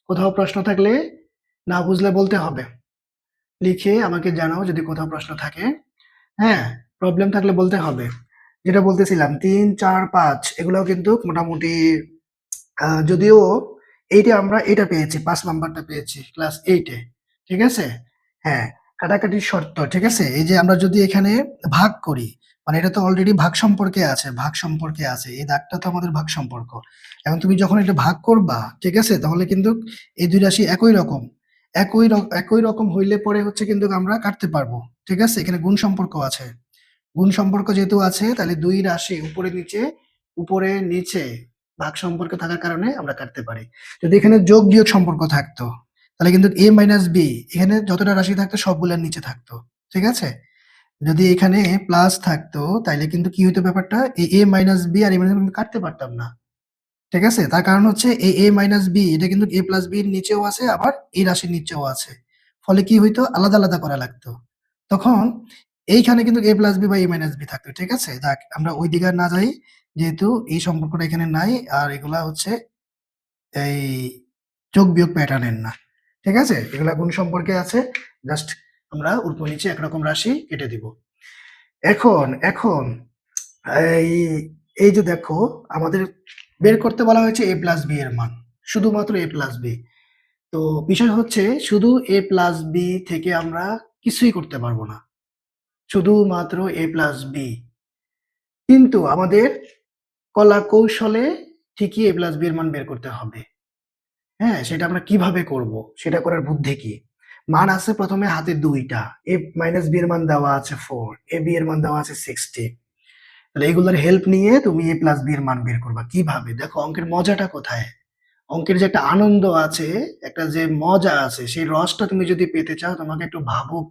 কোথাও প্রশ্ন থাকলে না বুঝলে বলতে হবে, লিখে আমাকে জানাও যদি কোথাও প্রশ্ন থাকে, হ্যাঁ প্রবলেম থাকলে বলতে হবে। যেটা বলতেছিলাম 3 4 5 এগুলাও কিন্তু মোটামুটি যদিও এইটা আমরা এটা পেয়েছি, 5 নাম্বারটা পেয়েছি ক্লাস 8 এ, ঠিক আছে? হ্যাঁ, কাটাকাটির শর্ত, ঠিক আছে? এই যে আমরা যদি এখানে ভাগ করি, মানে এটা তো অলরেডি ভাগ সম্পর্কে আছে, ভাগ সম্পর্কে আছে। এই দাগটা তো আমাদের ভাগ সম্পর্ক। এখন তুমি যখন এটা ভাগ করবা, ঠিক আছে? তাহলে কিন্তু এই ২ রাশি একই রকম। একই রকম হইলে পরে হচ্ছে কিন্তু আমরা কাটতে পারবো। ঠিক আছে? এখানে গুণ সম্পর্ক আছে। গুণ সম্পর্ক যেহেতু আছে তাহলে ২ রাশি উপরে নিচে ভাগ সম্পর্ক থাকার কারণে আমরা কাটতে পারি। যদি এখানে যোগ বিয়োগ সম্পর্ক থাকতো তাহলে কিন্তু a মাইনাস b এখানে যতটা রাশি থাকতো সবগুলোর নিচে থাকতো। ঠিক আছে? যদি এখানে প্লাস থাকতো তাইলে কিন্তু কি হইতো ব্যাপারটা, এই a মাইনাস b আর a মাইনাস b কাটতে পারতাম না। ঠিক আছে? তার কারণ হচ্ছে এই a মাইনাস b এটা কিন্তু a প্লাস b এর নিচেও আছে, আবার এই রাশির নিচেও আছে। ফলে কি হইতো, আলাদা আলাদা করা লাগতো। তখন এইখানে কিন্তু a প্লাস b বা a মাইনাস b থাকতো। ঠিক আছে? যাক আমরা ওই দিকে আর না যাই, যেহেতু এই সম্পর্কটা এখানে নাই, আর এগুলা হচ্ছে এই যোগ বিয়োগ প্যাটার্নের না। ঠিক আছে? এগুলা গুণ সম্পর্কে আছে। জাস্ট আমরা উপর নিচে একরকম রাশি কেটে দিব। এখন এই এই যে দেখো আমাদের বের করতে বলা হয়েছে a প্লাস b এর মান, শুধুমাত্র a প্লাস b। তো বিষয় হচ্ছে শুধু a প্লাস b থেকে আমরা কিছুই করতে পারবো না, শুধুমাত্র a প্লাস b। কিন্তু আমাদের কলা কৌশলে ঠিকই a প্লাস b এর মান বের করতে হবে। হ্যাঁ, সেটা আমরা কিভাবে করব, সেটা করার বুদ্ধি কি? মান আছে প্রথমে হাতে 2টা, a মাইনাস b এর মান দেওয়া আছে 4, ab এর মান দেওয়া আছে 60। তাহলে এগুলোর হেল্প নিয়ে তুমি a প্লাস b এর মান বের করবা কিভাবে? দেখো অঙ্কের মজাটা কোথায়, অঙ্কের যে একটা আনন্দ আছে, একটা যে মজা আছে, সেই রসটা তুমি যদি পেতে চাও তোমাকে একটু ভাবুক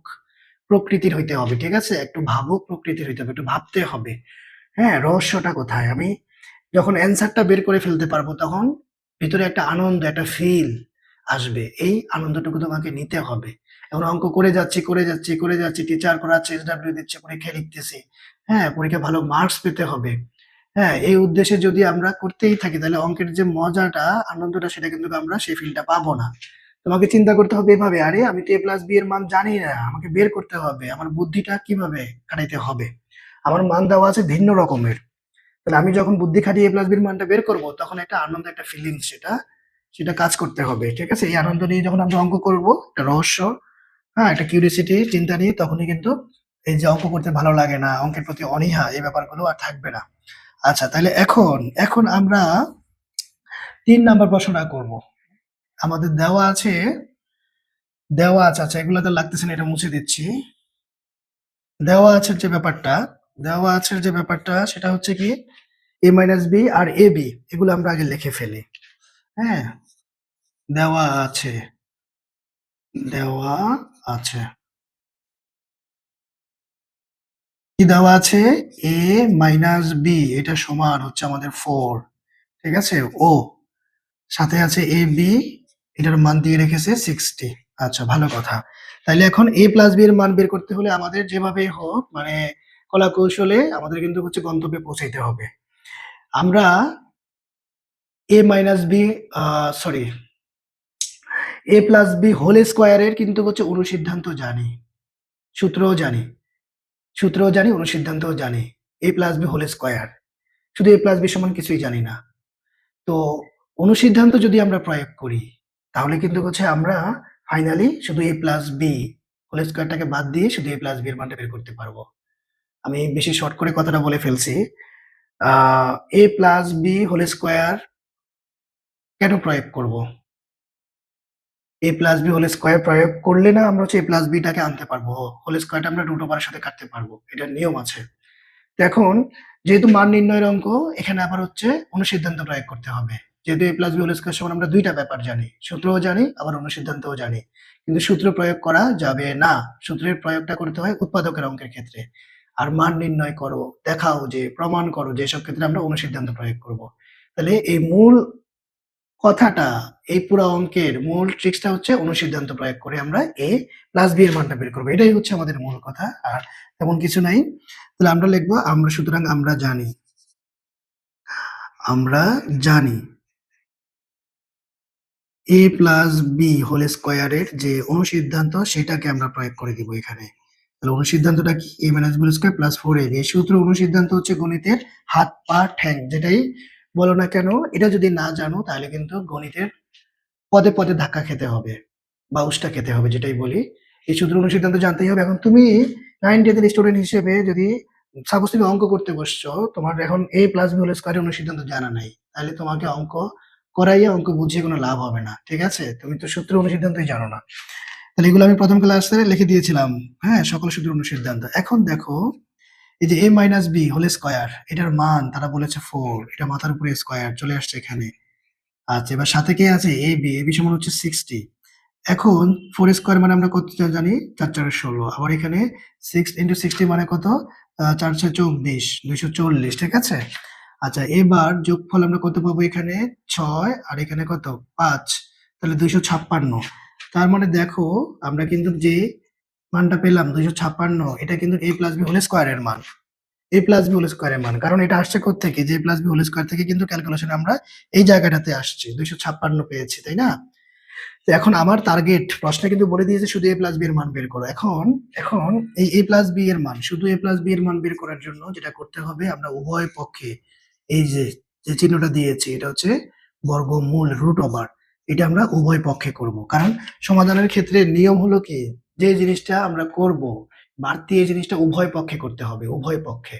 প্রকৃতির হইতে হবে। ঠিক আছে? একটু ভাবুক প্রকৃতির হইতে হবে, একটু ভাবতে হবে। হ্যাঁ, রহস্যটা কোথায়? আমি যখন অ্যান্সারটা বের করে ফেলতে পারবো তখন ভিতরে একটা আনন্দ, একটা ফিল আসবে। এই আনন্দটুকু তোমাকে নিতে হবে। এখন অঙ্ক করে যাচ্ছি, টিচার করাচ্ছে, এসডব্লিউ দিচ্ছে, পরীক্ষায় লিখতেছি। হ্যাঁ, পরীক্ষায় ভালো মার্কস পেতে হবে। হ্যাঁ, এই উদ্দেশ্যে যদি আমরা করতেই থাকি তাহলে অঙ্কের যে মজাটা, আনন্দটা সেটা কিন্তু আমরা সেই ফিলটা পাবো না। তোমাকে চিন্তা করতে হবে এভাবে, আরে আমি তো a প্লাস b এর মান জানি না, আমাকে বের করতে হবে। আমার বুদ্ধিটা কিভাবে খাটাইতে হবে? আমার মান দেওয়া আছে ভিন্ন রকমের। তাহলে আমি যখন বুদ্ধি খাটিয়ে a প্লাস b এর মানটা বের করব তখন একটা আনন্দ, একটা ফিলিংস সেটা কাজ করতে হবে। ঠিক আছে? এই আনন্দ নিয়ে যখন আমরা অঙ্ক করব, একটা রহস্য, হ্যাঁ, একটা কিউরিওসিটি চিন্তা নিয়ে, তখনই কিন্তু এই যে অঙ্ক করতে ভালো লাগে না, অঙ্কের প্রতি অনীহা, এই ব্যাপারগুলো আর থাকবে না। আচ্ছা তাহলে এখন আমরা ৩ নাম্বার প্রশ্নটা করব। আমাদের দেওয়া আছে, আচ্ছা এগুলো তো লাগতেছে না, এটা মুছে দিচ্ছি। দেওয়া আছে যে ব্যাপারটা সেটা হচ্ছে কি a মাইনাস b আর ab এগুলো আমরা আগে লিখে ফেলি। হ্যাঁ, দেওয়া আছে দেওয়া আছে কি দেওয়া আছে, a মাইনাস b এটা সমান হচ্ছে আমাদের 4। ঠিক আছে? ও সাথে আছে ab, এটার মান দিয়ে রেখেছে 60। আচ্ছা ভালো কথা। তাইলে এখন a প্লাস b এর মান বের করতে হলে আমাদের যেভাবেই হোক, মানে কলা কৌশলে আমাদের কিন্তু হচ্ছে গন্তব্যে পৌঁছাইতে হবে। আমরা এ মাইনাস বি সরি এ প্লাস বি হোল স্কোয়ারের কিন্তু হচ্ছে অনুসিদ্ধান্ত জানি, সূত্রও জানি, অনুসিদ্ধান্তও জানি। এ প্লাস বি হোল স্কোয়ার, শুধু এ প্লাস বি সমান কিছুই জানি না। তো অনুসিদ্ধান্ত যদি আমরা প্রয়োগ করি তাহলে কিন্তু হচ্ছে আমরা ফাইনালি শুধু এ প্লাস বি হোল স্কোয়ারটাকে বাদ দিয়ে শুধু এ প্লাস বি এর মানটা বের করতে পারবো। আমি বেশি শর্ট করে কথাটা বলে ফেলছি। এ প্লাস বি হোল স্কোয়ার কেন প্রয়োগ করব? এ প্লাস বি হোল স্কোয়ার প্রয়োগ করলে না আমরা হচ্ছে এ প্লাস বিটাকে আনতে পারবো, হোল স্কোয়ারটা আমরা রুট ওভারের সাথে কাটতে পারবো, এটার নিয়ম আছে। তো এখন যেহেতু মান নির্ণয়ের অঙ্ক, এখানে আবার হচ্ছে অনুসিদ্ধান্ত প্রয়োগ করতে হবে। যেহেতু এ প্লাস বি হোল স্কোয়ার সমান আমরা দুইটা ব্যাপার জানি, সূত্রও জানি আবার অনুসিদ্ধান্তও জানি, কিন্তু সূত্র প্রয়োগ করা যাবে না। সূত্রের প্রয়োগটা করতে হয় উৎপাদকের অঙ্কের ক্ষেত্রে। আর মান নির্ণয় করো, দেখাও যে প্রমাণ করো যে এসব ক্ষেত্রে আমরা অনুসিদ্ধান্ত প্রয়োগ করব। তাহলে এই মূল কথাটা, এই পুরো অঙ্কের মূল ট্রিক্সটা হচ্ছে অনুসিদ্ধান্ত প্রয়োগ করে আমরা এ প্লাস বি এর মানটা বের করবো। এটাই হচ্ছে আমাদের মূল কথা, আর তেমন কিছু নাই। তাহলে আমরা লিখবো আমরা, সুতরাং আমরা জানি, আমরা জানি এ প্লাস বি হোল স্কোয়ারের যে অনুসিদ্ধান্ত সেটাকে আমরা প্রয়োগ করে দিব এখানে। তাহলে অনুসিদ্ধান্তটা কি? A minus B square plus 4ab। এই সূত্র অনুসিদ্ধান্ত হচ্ছে গণিতের হাত পা ঠ্যাং, যেটাই বলো না কেন, এটা যদি না জানো তাহলে কিন্তু গণিতের পদে পদে ধাক্কা খেতে হবে বা উষ্টা খেতে হবে, যেটাই বলি। এই সূত্র অনুসিদ্ধান্ত জানতেই হবে। এখন তুমি 9-10 এর স্টুডেন্ট হিসেবে যদি সাপোজ তুমি অঙ্ক করতে বসছো, তোমার এখন a প্লাস b হোল স্কয়ারের অনুসিদ্ধান্ত জানা নাই, তাহলে তোমাকে অঙ্ক করাইয়া অঙ্ক বুঝিয়ে কোনো লাভ হবে না, ঠিক আছে? তুমি তো সূত্র অনুসিদ্ধান্তই জানো না। তাহলে এগুলো আমি প্রথম ক্লাসে লিখে দিয়েছিলাম, হ্যাঁ, সকল সূত্র অনুসিদ্ধান্ত। এখন দেখো এই যে a minus b whole square, এটার মান তারা বলেছে 4, এটা মাথার উপরে স্কয়ার চলে আসছে এখানে। আচ্ছা, এবার সাথে কে আছে? ab সমান হচ্ছে 60। এখন 4 স্কয়ার মানে আমরা কত জানি? 4 4 16। আবার এখানে 6 ইনটু 60 মানে কত? 4 6 24, 240, ঠিক আছে? আচ্ছা, এবার যোগফল আমরা কত পাবো? এখানে 6 আর এখানে কত? 5, তাহলে 256। তার মানে দেখো আমরা কিন্তু যে মানটা পেলাম 256, এটা কিন্তু a প্লাস বি হোল স্কয়ারের মান। a প্লাস বি হোল স্কয়ারের মান, কারণ এটা আসছে কোত্থেকে? যে a plus B whole square থেকে কিন্তু ক্যালকুলেশনে আমরা এই জায়গাটাতে আসছি, 256 পেয়েছি, তাই না? তো এখন আমার টার্গেট, প্রশ্নে কিন্তু বলে দিয়েছে শুধু a প্লাস বি এর মান বের করো। এখন এখন এই a প্লাস বি এর মান, শুধু a প্লাস বি এর মান বের করার জন্য যেটা করতে হবে, আমরা উভয় পক্ষে এই যে যে চিহ্নটা দিয়েছি এটা হচ্ছে বর্গমূল, রুট ওভার, এটা আমরা উভয় পক্ষে করব। কারণ সমাধানের ক্ষেত্রে নিয়ম হলো কি, যে জিনিসটা আমরা করব বাড়তি এই জিনিসটা উভয় পক্ষে করতে হবে, উভয় পক্ষে।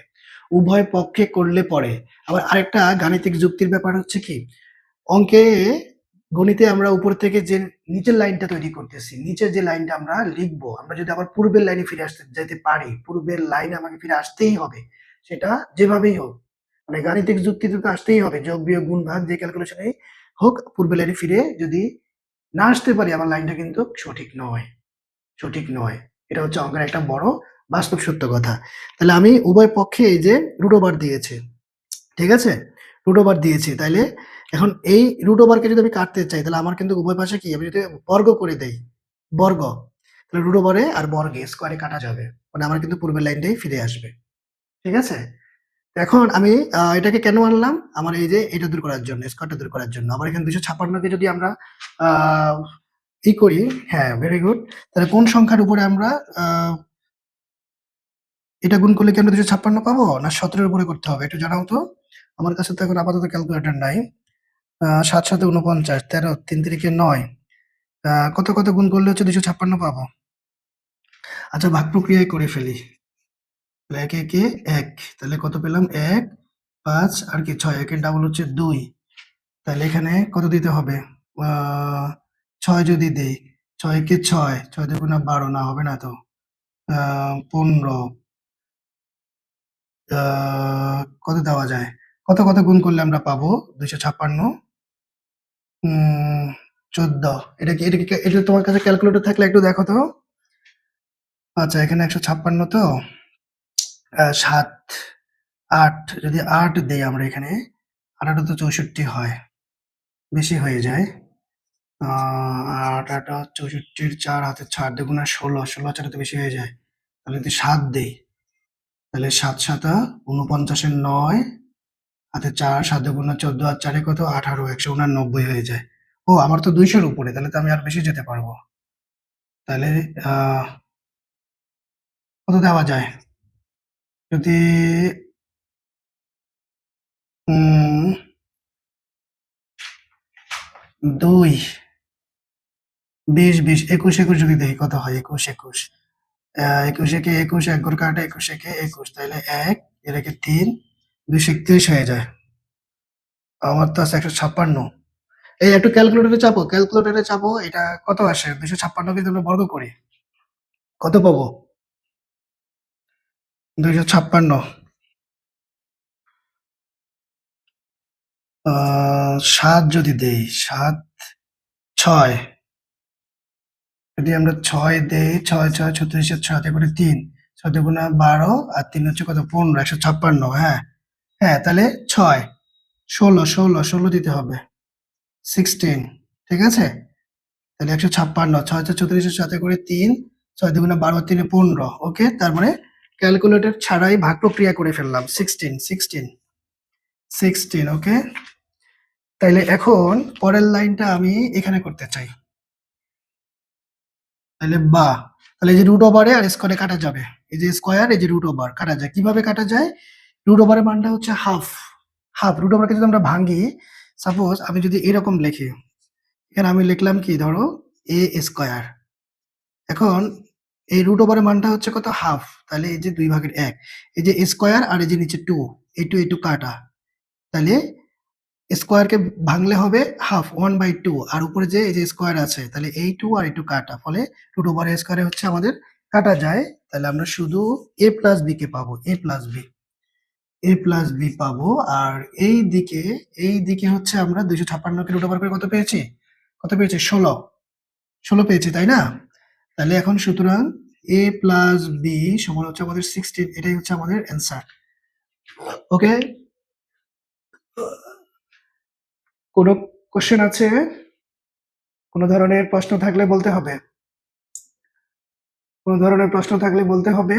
উভয় পক্ষে করলে পরে আবার আরেকটা গাণিতিক যুক্তির ব্যাপার হচ্ছে কি, অঙ্কে গণিতে আমরা উপর থেকে যে নিচের লাইনটা তৈরি করতেছি, নিচের যে লাইনটা আমরা লিখবো, আমরা যদি আবার পূর্বের লাইনে ফিরে আসতে যেতে পারি, পূর্বের লাইনে আমাকে ফিরে আসতেই হবে, সেটা যেভাবেই হোক। মানে গাণিতিক যুক্তিতে তো আসতেই হবে, যোগ বিয়োগ গুণ ভাগ যে ক্যালকুলেশনে হোক, পূর্বের লাইনে ফিরে যদি না আসতে পারি আমার লাইনটা কিন্তু সঠিক নয়, সঠিক নয়। এটা হচ্ছে অঙ্কের একটা বড় বাস্তব সত্য কথা। তাহলে আমি উভয় পক্ষে এই যে রুট ওভার দিয়েছে, ঠিক আছে? রুট ওভার দিয়েছি, তাইলে এখন এই রুট ওভারকে যদি আমি কাটতে চাই তাহলে আমার কিন্তু উভয় পাশে কি, আমি যদি বর্গ করে দেই, বর্গ, তাহলে রুট ওভারে আর বর্গে স্কোয়ারে কাটা যাবে, মানে আমার কিন্তু পূর্বের লাইনটাই ফিরে আসবে, ঠিক আছে? এখন আমি এটাকে কেন আনলাম? আমার এই যে এটা দূর করার জন্য, স্কোয়ারটা দূর করার জন্য। আবার এখানে 256 কে যদি আমরা ই করি, হ্যাঁ, ভেরি গুড। তাহলে কোন সংখ্যার উপরে আমরা এটা গুণ করলে কি আমরা 256 পাবো, না 17 এর উপরে করতে হবে? একটু জানাও তো। আমার কাছে তো এখন আপাতত ক্যালকুলেটর নাই। ৭ ৭ ৪৯, ১৩, ৩ তিরিকে ৯, কত কত গুণ করলে হচ্ছে 256 পাবো? আচ্ছা, ভাগ প্রক্রিয়ায় করে ফেলি। তাহলে ১ ১ ১, তাহলে কত পেলাম? ১ ৫ আর কি ৬, ১ এর ডাবল হচ্ছে ২, তাহলে এখানে কত দিতে হবে? ৬ যদি দেই, ৬ একে ৬, ৬ দুগুণে ১২, না হবে না তো। ১৫, কত দেওয়া যায়? কত কত গুণ করলে আমরা পাবো 256? ১৪। এটা তোমার কাছে ক্যালকুলেটর থাকলে একটু দেখো তো। আচ্ছা, এখানে ১৫৬ তো ৭ ৮, যদি ৮ দেই আমরা এখানে, ৮ ৮ তো ৬৪ হয়, বেশি হয়ে যায়। ৮ ৮ ৬৪, ৪ হাতে ৪ দুগুণে ১৬, ১৬ ৪ তো বেশি হয়ে যায়। তাহলে যদি ৭ দেই, তাহলে ৭ ৭ ৪৯, আচ্ছা 4 7 দুগুণ 14 আর 4 কত 18 189 হয়ে যায়। ও আমার তো 200 এর উপরে, তাহলে তো আমি আর বেশি যেতে পারবো। তাহলে কত দেওয়া যায়? যদি 2 20 20 21 21 যদি দেখি কত হয় 21 21 21 একে 21 এক ঘর কাটা 21 একে 21 তাহলে 1 এর একে 3 231 হয়ে যায়। আমার তো আছে 156। এই একটু ক্যালকুলেটরে চাপো এটা কত আসে? 256 কে যদি আমরা বর্গ করি কত পাবো? 256 7 যদি দেই 7 6 যদি আমরা 6 দেই 6 6 36 এর 6 দিয়ে করে 3 6 দুগুণা 12 আর 3 হচ্ছে কত 15 156 হ্যাঁ হ্যাঁ তাহলে 6 16 16 16 দিতে হবে 16 ঠিক আছে তাহলে 156 6 6 34 এর সাথে করে 3 6 দুগুণা 12 3 15 ওকে তার মানে ক্যালকুলেটর ছাড়াই ভাগ প্রক্রিয়া করে ফেললাম 16 16 16 ওকে তাইলে এখন পরের লাইনটা আমি এখানে করতে চাই তাহলে তাহলে এই যে রুট ওভারে আর স্কোয়ারে কাটা যাবে এই যে স্কোয়ার এই যে রুট ওভার কাটা যায় কিভাবে কাটা যায় রুট ওভারের মানটা হচ্ছে হাফ হাফ রুট ওভারকে যদি আমরা ভাঙি সাপোজ আমি যদি এরকম লিখি এখানে আমি লিখলাম কি ধরো এ স্কোয়ার এখন এই রুট ওভারের মানটা হচ্ছে কত হাফ তাহলে এই যে 2/1 এই যে স্কোয়ার আর এই যে নিচে 2 এই টু কাটা তাহলে স্কোয়ারকে ভাঙলে হবে হাফ 1/2 আর উপরে যে এই যে স্কোয়ার আছে তাহলে এই 2 আর এই 2 কাটা ফলে রুট ওভার এ স্কোয়ারে হচ্ছে আমাদের কাটা যায় তাহলে আমরা শুধু a প্লাস b কে পাবো a প্লাস বি পাবো আর এই দিকে হচ্ছে আমরা 256 কে রুট ওভার করে কত পেয়েছি 16 পেয়েছি তাই না তাহলে এখন সুতরাং a প্লাস বি সমান হচ্ছে আমাদের 16 এটাই হচ্ছে আমাদের অ্যান্সার ওকে কোনো কোশ্চেন আছে কোনো ধরনের প্রশ্ন থাকলে বলতে হবে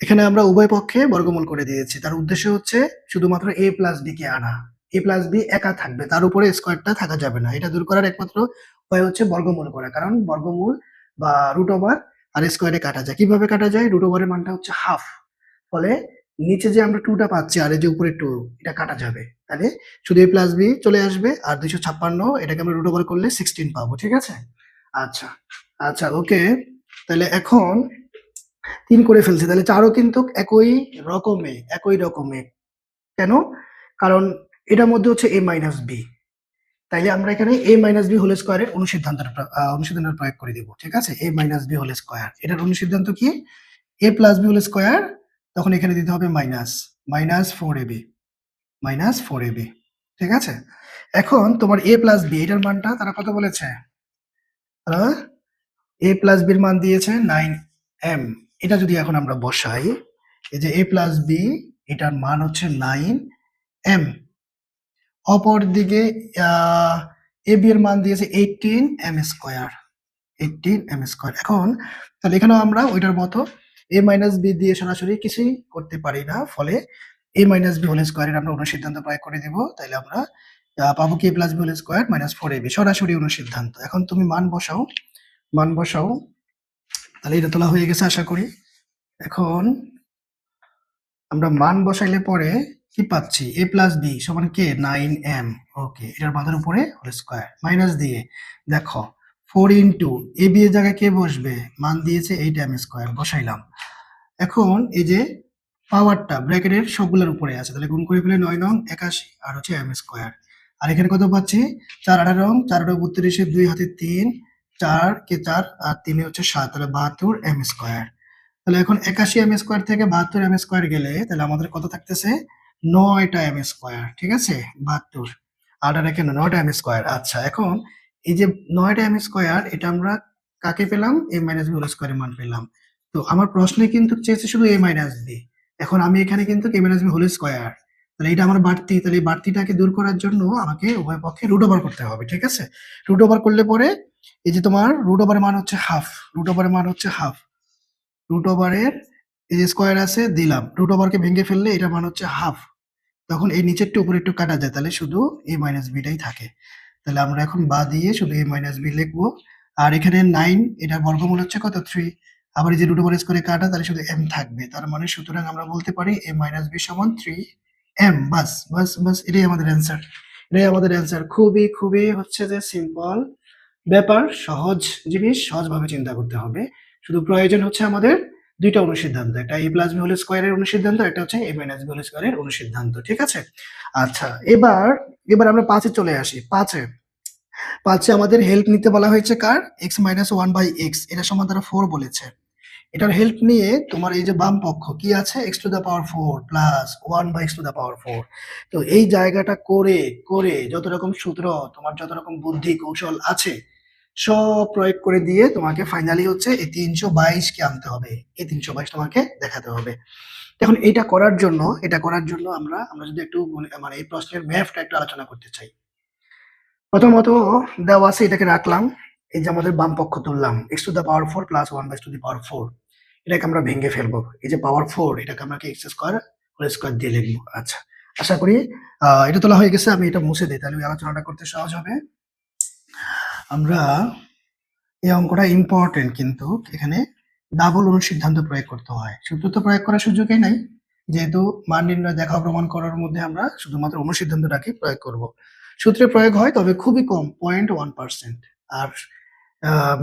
এখানে আমরা উভয় পক্ষে বর্গমূল করে দিয়েছি তার উদ্দেশ্য হচ্ছে শুধুমাত্র a প্লাস বি কে আনা a প্লাস বি একা থাকবে তার উপরে স্কোয়ারটা থাকা যাবে না এটা দূর করার একমাত্র উপায় হচ্ছে বর্গমূল করা কারণ বর্গমূল বা রুট ওভার আর স্কোয়ারে কাটা যায় কিভাবে কাটা যায় রুট ওভারের মানটা হচ্ছে হাফ ফলে নিচে যে আমরা 2টা পাচ্ছি আর এই যে উপরে 2 এটা কাটা যাবে তাহলে শুধু a প্লাস বি চলে আসবে আর 256 এটাকে আমরা রুট ওভার করলে 16 পাবো ঠিক আছে আচ্ছা আচ্ছা ওকে তাহলে এখন 3 করে ফেলছি তাহলে 4ও কিন্তু একই রকমে কেন কারণ এটার মধ্যে হচ্ছে a মাইনাস বি তাইলে আমরা এখানে a মাইনাস বি হোল স্কোয়ারের অনুসিদ্ধান্ত প্রয়োগ করে দিব ঠিক আছে a minus B whole square এটার অনুসিদ্ধান্ত কি a plus B whole square তখন এখানে দিতে হবে মাইনাস 4ab ঠিক আছে এখন তোমার a প্লাস বি এটার মানটা তারা কত বলেছে তারা a প্লাস বির মান দিয়েছে 9m এটা যদি এখন আমরা বসাই এই যে a প্লাস বি এটার মান হচ্ছে 9m অপর দিকে এ বি এর মান দিয়েছে 18m স্কোয়ার এখন তাহলে এখানেও আমরা ওইটার মতো a মাইনাস বি দিয়ে সরাসরি কিছুই করতে পারি না ফলে a মাইনাস বি হোল স্কোয়ারের আমরা অনুসিদ্ধান্ত প্রয়োগ করে দিব তাহলে আমরা পাবো কি a plus B whole square minus 4ab সরাসরি অনুসিদ্ধান্ত এখন তুমি মান বসাও তাহলে এটা তোলা হয়ে গেছে আশা করি এখন আমরা মান বসাইলে পরে কি পাচ্ছি a প্লাস বি সমান কে 9m ওকে এটার মানের উপরে হোল স্কোয়ার মাইনাস দিয়ে দেখো 4 ইন্টু এ বি এর জায়গায় কে বসবে মান দিয়েছে 8m স্কোয়ার বসাইলাম এখন এই যে পাওয়ারটা ব্র্যাকেটের সবগুলোর উপরে আছে তাহলে গুণ করে ফেলে 9 নং 81 আর হচ্ছে m স্কোয়ার আর এখানে কত পাচ্ছি 4 18 নং 4 32 2 হাতে 3 4 কে 4 আর 3 হচ্ছে 7 তাহলে 72 m স্কোয়ার তাহলে এখন 81 m স্কোয়ার থেকে 72 m স্কোয়ার গেলে তাহলে আমাদের কত থাকতেছে 9টা m স্কোয়ার ঠিক আছে 72 আর এখানে 9টা m স্কোয়ার আচ্ছা এখন এই যে 9টা m স্কোয়ার এটা আমরা কাকে পেলাম a মাইনাস বি হোল স্কোয়ারের মান পেলাম তো আমার প্রশ্নে কিন্তু চেয়েছে শুধু a মাইনাস বি এখন আমি এখানে কিন্তু a minus B whole square তাহলে এটা আমার বাড়তি তাহলে এই বাড়তিটাকে দূর করার জন্য আমাকে উভয় পক্ষে রুট ওভার করতে হবে ঠিক আছে রুট ওভার করলে পরে এই যে তোমার রুট ওভারের মান হচ্ছে হাফ রুট ওভারের এই যে স্কোয়ার আছে দিলাম রুট ওভারকে ভেঙে ফেললে এটা মান হচ্ছে হাফ তখন এই নিচেরটা উপরেরটা কাটা যায়, তাহলে শুধু a মাইনাস বিটাই থাকে। তাহলে আমরা এখন বা দিয়ে শুধু a মাইনাস বি লিখবো। আর এখানে 9, এটার বর্গমূল হচ্ছে কত? 3। আবার এই যে রুট ওভার স্কয়ারে কাটা, তাহলে শুধু m থাকবে। তার মানে সুতরাং আমরা বলতে পারি a মাইনাস বি সমান 3m। বাস বাস বাস, এটাই আমাদের অ্যান্সার। এটাই আমাদের অ্যান্সার। খুবই খুবই হচ্ছে যে সিম্পল ব্যাপার, সহজ জিনিস, সহজভাবে চিন্তা করতে হবে। শুধু প্রয়োজন হচ্ছে আমাদের দুইটা অনুসিদ্ধান্ত, একটা a প্লাস বি হোল স্কয়ারের অনুসিদ্ধান্ত, একটা হচ্ছে a মাইনাস বি হোল স্কয়ারের অনুসিদ্ধান্ত। ঠিক আছে? আচ্ছা, এবার এবার আমরা 5 এ চলে আসি। 5 এ আমাদের হেল্প নিতে বলা হয়েছে কার? x মাইনাস 1/x, এটা সমান তারা 4 বলেছে। এটার হেল্প নিয়ে তোমার এই যে বাম পক্ষ কি আছে? x to the power 4 plus 1/x two the power 4। তো এই জায়গাটা করে করে যত রকম সূত্র, তোমার যত রকম বুদ্ধি কৌশল আছে সব প্রয়োগ করে দিয়ে তোমাকে ফাইনালি হচ্ছে এই 322 কে আনতে হবে। এই 322 তোমাকে দেখাতে হবে। এখন এটা করার জন্য আমরা যদি একটু মানে এই প্রশ্নের ম্যাথটা একটু আলোচনা করতে চাই। প্রথমত দেওয়া আছে, এটাকে রাখলাম। এই যে আমাদের বাম পক্ষ তুললাম x to the power 4 plus 1/x to the power 4। এটাকে আমরা ভেঙে ফেলবো। এই যে পাওয়ার 4, এটাকে আমরা কি x স্কয়ার হোল স্কয়ার দিয়ে লিখবো। আচ্ছা, আশা করি এটা তোলা হয়ে গেছে। আমি এটা মুছে দিই, তাহলে আলোচনাটা করতে সহজ হবে। আমরা এই অঙ্কটা ইম্পর্টেন্ট, কিন্তু এখানে ডাবল অনুসিদ্ধান্ত প্রয়োগ করতে হয়। সূত্র তো প্রয়োগ করার সুযোগই নাই, যেহেতু মান নির্ণয়, দেখা, প্রমাণ করার মধ্যে আমরা শুধুমাত্র অনুসিদ্ধান্তটাকে প্রয়োগ করব। সূত্রে প্রয়োগ হয়, তবে খুবই কম, 0.1%। আর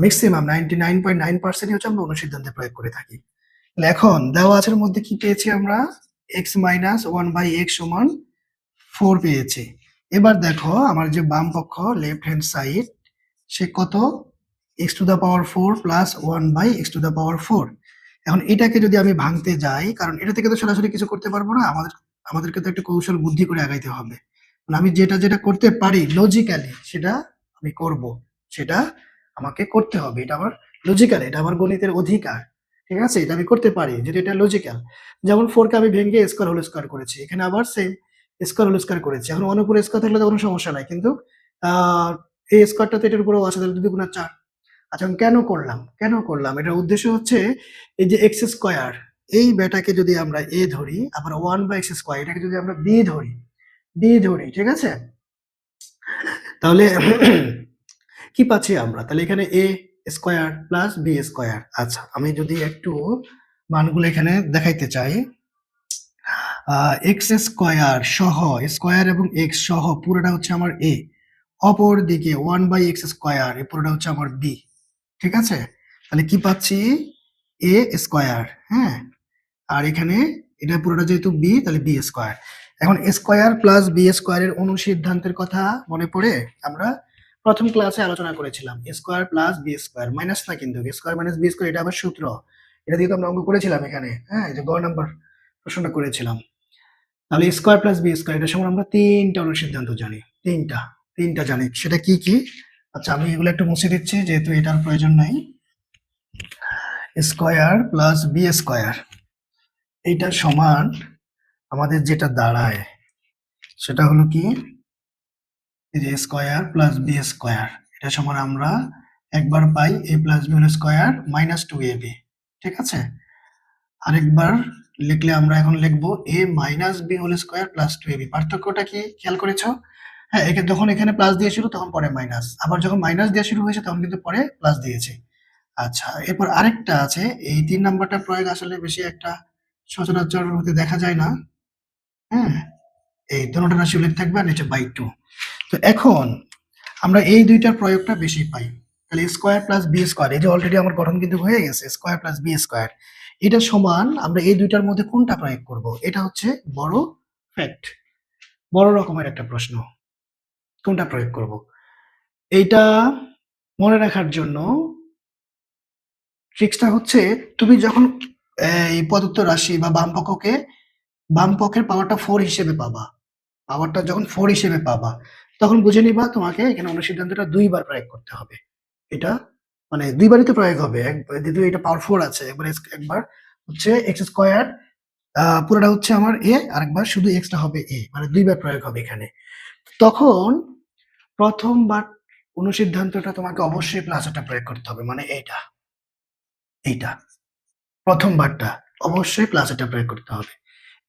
ম্যাক্সিমাম 99.9% হচ্ছে আমরা অনুসিদ্ধান্তে প্রয়োগ করে থাকি। তাহলে এখন দেওয়া আছে মধ্যে কি পেয়েছি আমরা? x মাইনাস 1/x সমান 4 পেয়েছি। এবার দেখো আমার যে বাম পক্ষ, লেফট হ্যান্ড সাইড, সে কত? x to the power 4 plus 1/x two the power 4। এখন এটাকে যদি আমি ভাঙতে যাই, কারণ এটা থেকে তো সরাসরি কিছু করতে পারবো না, আমাদেরকে তো একটা কৌশল বুদ্ধি করে আগাইতে হবে। মানে আমি যেটা করতে পারি লজিক্যালি, সেটা আমি করব, সেটা আমাকে করতে হবে। এটা আমার লজিক্যাল, এটা আমার গণিতের অধিকার। ঠিক আছে? এটা আমি করতে পারি, যেটা এটা লজিক্যাল। যেমন 4 কে আমি ভেঙে স্কয়ার হোল স্কয়ার করেছি, এখানে আবার সেম স্কয়ার হোল স্কয়ার করেছি। এখন অন্য উপরে স্কয়ার থাকলে তো কোনো সমস্যা নাই, কিন্তু এই স্কয়ারটা তো এটার উপরেও আছে, তাহলে 2 গুণা 4। আচ্ছা, আমি কেন করলাম? এটার উদ্দেশ্য হচ্ছে এই যে এক্স স্কয়ার, এই বেটাকে যদি আমরা এ ধরি, আবার 1/x স্কয়ার এটাকে যদি আমরা বি ধরি, ঠিক আছে? তাহলে কি পাচ্ছি আমরা? তাহলে এখানে এ স্কয়ার প্লাস বি স্কয়ার। আচ্ছা, আমি যদি একটু মানগুলো এখানে দেখাইতে চাই, এক্স স্কয়ার সহ, স্কয়ার এবং এক্স সহ পুরোটা হচ্ছে আমার এ, অপর দিকে 1/x স্কয়ার, এই পুরোটা হচ্ছে আমার বি। ঠিক আছে? তাহলে কি পাচ্ছি? এ স্কয়ার, হ্যাঁ, আর এখানে এটা পুরোটা যেহেতু বি, তাহলে বি স্কয়ার। এখন স্কয়ার প্লাস বি স্কয়ারের অনুসিদ্ধান্তের কথা মনে পড়ে? আমরা প্রথম ক্লাসে আলোচনা করেছিলাম square plus B square, minus না কিন্তু, স্কয়ার মাইনাস বি স্কয়ার, এটা আবার সূত্র। এটা দিয়ে তো আমরা অঙ্ক করেছিলাম এখানে, হ্যাঁ, এই যে গ নাম্বার প্রশ্নটা করেছিলাম। তাহলে স্কয়ার প্লাস বি স্কয়ার, এটা সময় আমরা তিনটা অনুসিদ্ধান্ত জানি, তিনটা জানি। সেটা কি কি? আচ্ছা, আমি এগুলো একটু মুছে দিচ্ছি, যেহেতু এটার প্রয়োজন নাই। স্কয়ার প্লাস বি স্কয়ার, এইটা সমান আমাদের যেটা দাঁড়ায় সেটা হলো কি? এই যে স্কয়ার প্লাস বি স্কয়ার, এটা সমান আমরা একবার পাই A plus B whole square minus 2ab। ঠিক আছে? আরেকবার লিখলে আমরা এখন লিখবো A minus B whole square plus 2ab। পার্থক্যটা কি খেয়াল করেছো? হ্যাঁ, যখন এখানে প্লাস দিয়ে শুরু, তখন পরে মাইনাস, আবার যখন মাইনাস দিয়ে শুরু হয়েছে তখন কিন্তু পরে প্লাস দিয়েছে। আচ্ছা, এরপর আরেকটা আছে, এই 3 নাম্বারটা প্রয়োগ আসলে বেশি একটা সচরাচর হতে দেখা যায় না। হ্যাঁ, এই দুটোটা রাশি উল্লেখ থাকবে আর নিচে বাই 2। তো এখন আমরা এই দুইটার প্রয়োগটা বেশি পাই। তাহলে স্কয়ার প্লাস বি স্কয়ার, এই যে অলরেডি আমার গঠন কিন্তু হয়ে গেছে, স্কয়ার প্লাস বি স্কয়ার, এটা সমান আমরা এই দুইটার মধ্যে কোনটা প্রয়োগ করব? এটা হচ্ছে বড় ফ্যাক্ট, বড় রকমের একটা প্রশ্ন। কোনটা প্রয়োগ করব? এইটা মনে রাখার জন্য ট্রিক্সটা হচ্ছে, তুমি যখন এই প্রদত্ত রাশি বা বাম পক্ষের পাওয়ারটা 4 হিসেবে পাবা, পাওয়ারটা যখন 4 হিসেবে পাবা, তখন বুঝে নিবা তোমাকে এখানে অনুসিদ্ধান্তটা 2 বার প্রয়োগ করতে হবে। এটা মানে 2 বারই তো প্রয়োগ হবে। যেহেতু এটা পাওয়ার 4 আছে, একবার হচ্ছে এক্স স্কয়ার, পুরোটা হচ্ছে আমার এ, আরেকবার শুধু এক্সটা হবে এ, মানে 2 বার প্রয়োগ হবে এখানে। তখন প্রথমবার অনুসিদ্ধান্তটা তোমাকে অবশ্যই প্লাসটা প্রয়োগ করতে হবে, মানে এইটা প্রথমবারটা অবশ্যই প্লাসটা প্রয়োগ করতে হবে।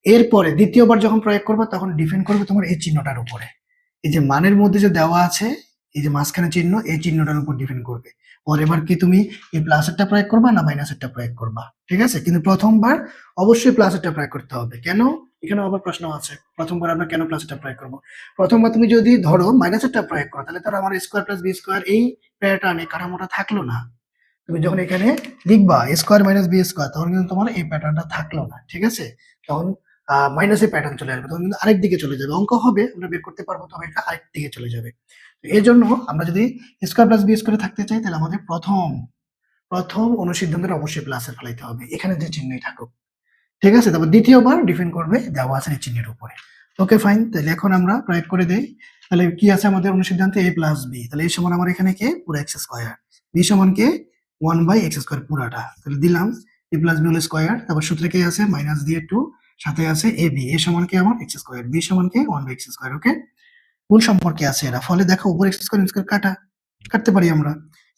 এরপরে দ্বিতীয়বার যখন প্রয়োগ করবে তখন ডিপেন্ড করবে তোমার এই চিহ্নটার উপরে। এই যে মানের মধ্যে যে দেওয়া আছে, এই যে মাঝখানে চিহ্ন, এই চিহ্নটার উপর ডিপেন্ড করবে। পরের বার কি তুমি এই প্লাসেরটা প্রয়োগ করবা না মাইনাসেরটা প্রয়োগ করবা, ঠিক আছে? কিন্তু প্রথমবার অবশ্যই প্লাসেরটা প্রয়োগ করতে হবে। কেন? এখানে আবার প্রশ্ন আছে, প্রথমবার আমরা কেন প্লাসেরটা প্রয়োগ করবো? প্রথমবার তুমি যদি ধরো মাইনাসেরটা প্রয়োগ করো, তাহলে ধরো আমার স্কোয়ার প্লাস বি স্কোয়ার এই প্যাটার্ন, এই কাঠামোটা থাকলো না। তুমি যখন এখানে লিখবা স্কোয়ার মাইনাস বি স্কোয়ার, তখন কিন্তু তোমার এই প্যাটার্নটা থাকলো না, ঠিক আছে? তখন মাইনাসের প্যাটার্ন চলে আসবে, তখন কিন্তু আরেক দিকে চলে যাবে। অঙ্ক হবে, আমরা বের করতে পারবো, তবে এটা আরেক দিকে চলে যাবে। এই জন্য আমরা যদি স্কোয়ার প্লাস বি স্কোয়ারে থাকতে চাই, তাহলে আমাদের প্রথম প্রথম অনুসিদ্ধান্তের অবশ্যই প্লাসের ফেলাইতে হবে, এখানে যে চিহ্নই থাকুক, ঠিক আছে? তারপর দ্বিতীয়বার ডিপেন্ড করবে দেওয়া আছে এই চিহ্নের উপরে। ওকে ফাইন, তাহলে এখন আমরা প্রয়োগ করে দেই। তাহলে কি আছে আমাদের অনুসিদ্ধান্তে a প্লাস বি, তাহলে এই সমান আমার এখানে কে পুরো এক্স স্কোয়ার, বি সমান কে 1/x স্কোয়ার পুরাটা, তাহলে দিলাম a plus B whole square. তারপর সূত্রে কি আছে মাইনাস দিয়ে 2, সাথে আছে এ বি, এ সমান কি আমার এক্স স্কোয়ার, বি সমান কি 1/x স্কোয়ার। ওকে, কোন সম্পর্কে আছে এরা? ফলে দেখো উপর এক্স স্কোয়ার স্কোয়ার কাটতে পারি আমরা।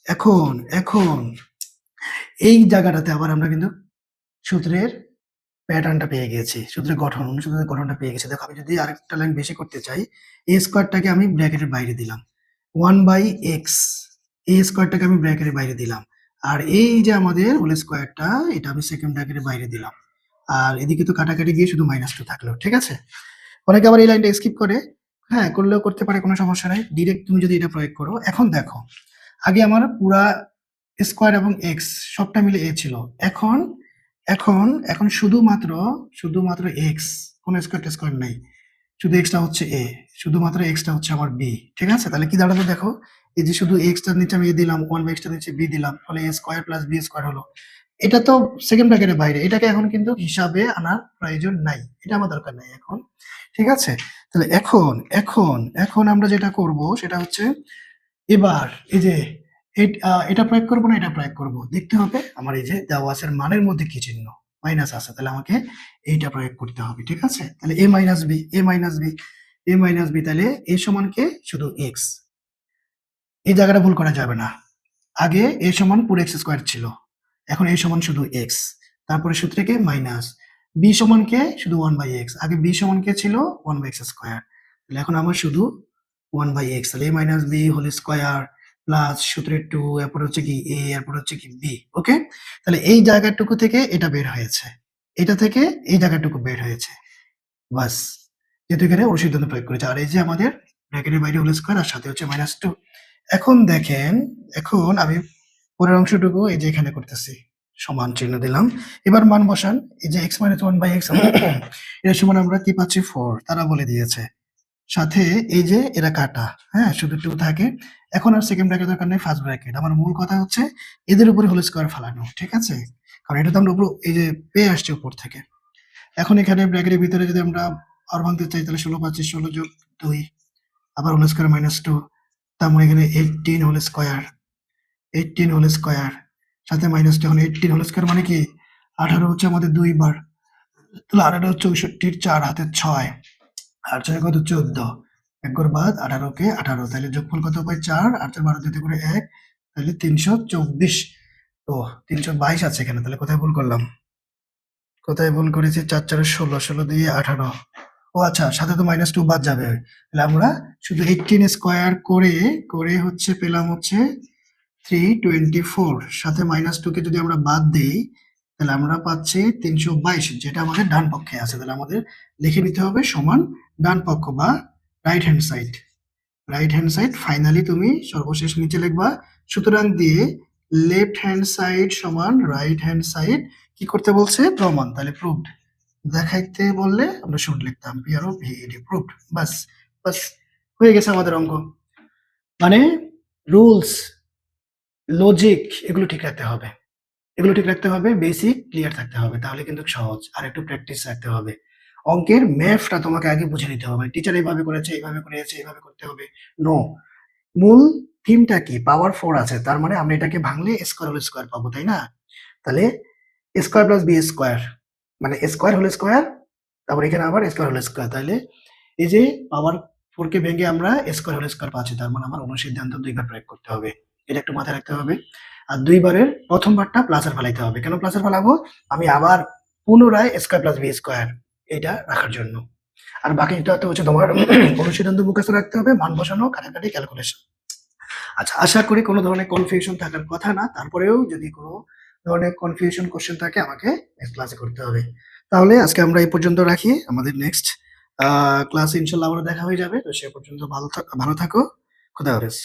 এখন এখন এই জায়গাটাতে আবার আমরা কিন্তু সূত্রের প্যাটার্নটা পেয়ে গেছি, সূত্রের গঠন, অনুসিদ্ধান্তের গঠনটা পেয়ে গেছি। দেখো আমি যদি আরেকটা লাইন বেশি করতে চাই, a স্কোয়ারটাকে আমি ব্র্যাকেটের বাইরে দিলাম, 1/x, a স্কোয়ারটাকে আমি ব্র্যাকেটের বাইরে দিলাম, আর এই যে আমাদের হোল স্কোয়ারটা, এটা আমি সেকেন্ড ব্র্যাকেটের বাইরে দিলাম, আর এদিকে তো কাটাকাটি গিয়ে শুধু -2 থাকলো, ঠিক আছে? অনেকে আবার এই লাইনটা স্কিপ করে, হ্যাঁ করলেও করতে পারে, কোনো সমস্যা নাই। ডিরেক্ট তুমি যদি এটা প্রয়োগ করো, এখন দেখো আগে আমার পুরা স্কোয়ার এবং এক্স সবটা মিলে এ ছিল, এখন এখন এখন শুধুমাত্র এক্স, কোনো স্কোয়ার নাই, শুধু এক্সটা হচ্ছে এ, শুধুমাত্র এক্সটা হচ্ছে আমার বি, ঠিক আছে? তাহলে কি দাঁড়ালো দেখো, এই যে শুধু এক্সটার নিচে আমি এ দিলাম, 1/x নিচে বি দিলাম, ফলে এ স্কোয়ার প্লাস বি স্কোয়ার হলো। এটা তো সেকেন্ড ব্র্যাকেটের বাইরে, এটাকে এখন কিন্তু হিসাবে আনার প্রয়োজন নাই, এটা আমার দরকার নাই এখন, ঠিক আছে? তাহলে এখন এখন এখন আমরা যেটা করব সেটা হচ্ছে, এবার এই যে এটা প্রয়োগ করবো না এটা প্রয়োগ করবো, দেখতে হবে আমার এই যে দেওয়া আছে মানের মধ্যে কি চিহ্ন, মাইনাস আছে, তাহলে আমাকে এইটা প্রয়োগ করতে হবে, ঠিক আছে? তাহলে এ মাইনাস বি, তাহলে এ সমান কে শুধু এক্স, এই জায়গাটা ভুল করা যাবে না। আগে এ সমান পুরো এক্স স্কোয়ার ছিল, এখন এ সমান শুধু এক্স, তারপরে সূত্রে কে মাইনাস, বি সমান কে শুধু 1/x, আগে বি সমান কে ছিল 1/x স্কোয়ার, তাহলে এখন আমার শুধু 1/x, তাহলে a minus B whole square plus সূত্রের 2, এরপর হচ্ছে কি a, এরপর হচ্ছে কি b। ওকে, তাহলে এই জায়গাটুকু থেকে এটা বের হয়েছে, এটা থেকে এই জায়গাটুকু বের হয়েছে, বাস। যেহেতু এখানে অনুসিদ্ধান্ত প্রয়োগ করেছে, আর এই যে আমাদের ব্র্যাকেটের বাইরে হোল স্কোয়ার আর সাথে হচ্ছে -2। এখন দেখেন, এখন আমি পরের অংশটুকু এই যে এখানে করতেছি, সমান চিহ্ন দিলাম। এবার মান বসান, এই যে x - 1/x এর সমান আমরা কি পাচ্ছি 4, তারা বলে দিয়েছে। সাথে এই যে এরা কাটা, হ্যাঁ শুধু 2 থাকে। এখন আর সেকেন্ড ব্র্যাকেট দরকার নেই, ফার্স্ট ব্র্যাকেট। আমার মূল কথা হচ্ছে এদের উপরে হোল স্কোয়ার ফালানো, ঠিক আছে? কারণ এটা তো আমরা উপর এই যে পেয়ে আসছি উপর থেকে। এখন এখানে ব্র্যাকেটের ভিতরে যদি আমরা আর ভাঙতে চাই, তাহলে 16 পাচ্ছি, 16 যোগ 2, আবার হোল স্কোয়ার -2, তার মানে এখানে 18 হোল স্কোয়ার, সাথে -2, এখন 18 হোল স্কোয়ার মানে কি 18 হচ্ছে আমাদের 2 বার, তাহলে 18 64, 4 হাতে 6, আর 6 কত 14, 1 ঘর বাদ 18 কে 18, তাহলে যোগফল কত পাই 4, আর 4 12 দিতে করে 1, তাহলে 324। ও 322 আছে এখানে, তাহলে কোথায় ভুল করলাম, কোথায় ভুল করেছি? 4 4 16, 16 দিয়ে 18। ও আচ্ছা, সাথে তো -2 বাদ যাবে, তাহলে আমরা শুধু 18 স্কোয়ার করে হচ্ছে পেলাম হচ্ছে 324, সাথে -2 কে যদি আমরা বাদ দেই, তাহলে আমরা পাচ্ছি 322, যেটা আমাদের ডান পক্ষে আছে। তাহলে আমাদের লিখে নিতে হবে সমান ডান পক্ষ বা রাইট হ্যান্ড সাইড। ফাইনালি তুমি সর্বশেষ নিচে লিখবা, সুতরাং দিয়ে লেফট হ্যান্ড সাইড সমান রাইট হ্যান্ড সাইড কি করতে বলছে, প্রমাণ, তাহলে প্রুভড। দেখাইতে বললে আমরা শুড লিখতাম, PROVED, প্রুভড। বাস বাস হয়ে গেছে আমাদের অঙ্ক। মানে রুলস, লজিক এগুলো ঠিক রাখতে হবে, বেসিক ক্লিয়ার থাকতে হবে, তাহলে কিন্তু সহজ। আর একটু প্র্যাকটিস রাখতে হবে। অঙ্কের ম্যাথটা তোমাকে আগে বুঝে নিতে হবে, টিচার এইভাবে করেছে, এইভাবে করতে হবে, নো। মূল থিমটা কি, পাওয়ার 4 আছে, তার মানে আমরা এটাকে ভাঙলে স্কোয়ার হোল স্কোয়ার পাবো, তাই না? তাহলে স্কোয়ার প্লাস বি স্কোয়ার মানে স্কোয়ার হোল স্কোয়ার, তারপর এখানে আবার স্কোয়ার হোল স্কোয়ার, তাহলে এই যে পাওয়ার 4 কে ভেঙে আমরা স্কোয়ার হোল স্কোয়ার পাচ্ছি, তার মানে আমার অনুসিদ্ধান্ত 2 বার প্রয়োগ করতে হবে, এটা একটু মাথায় রাখতে হবে। আর 2 বারের প্রথমবারটা প্লাসের ফেলাইতে হবে। কেন প্লাসের ফেলাবো? আমি আবার পুনরায় স্কোয়ার প্লাস বি স্কোয়ার এটা রাখার জন্য। আর বাকিটা তো হচ্ছে তোমার অনুশীলন তো মুখস্থ রাখতে হবে, মান বসানো, কাটাকাটি, ক্যালকুলেশন। আচ্ছা, আশা করি কোনো ধরনের কনফিউশন থাকার কথা না। তারপরেও যদি কোনো ধরনের কনফিউশন কোশ্চেন থাকে আমাকে নেক্সট ক্লাসে করতে হবে। তাহলে আজকে আমরা এই পর্যন্ত রাখি। আমাদের নেক্সট ক্লাসে ইনশাআল্লাহ আবারও দেখা হয়ে যাবে। তো সে পর্যন্ত ভালো থাকো। খোদা হাফেজ।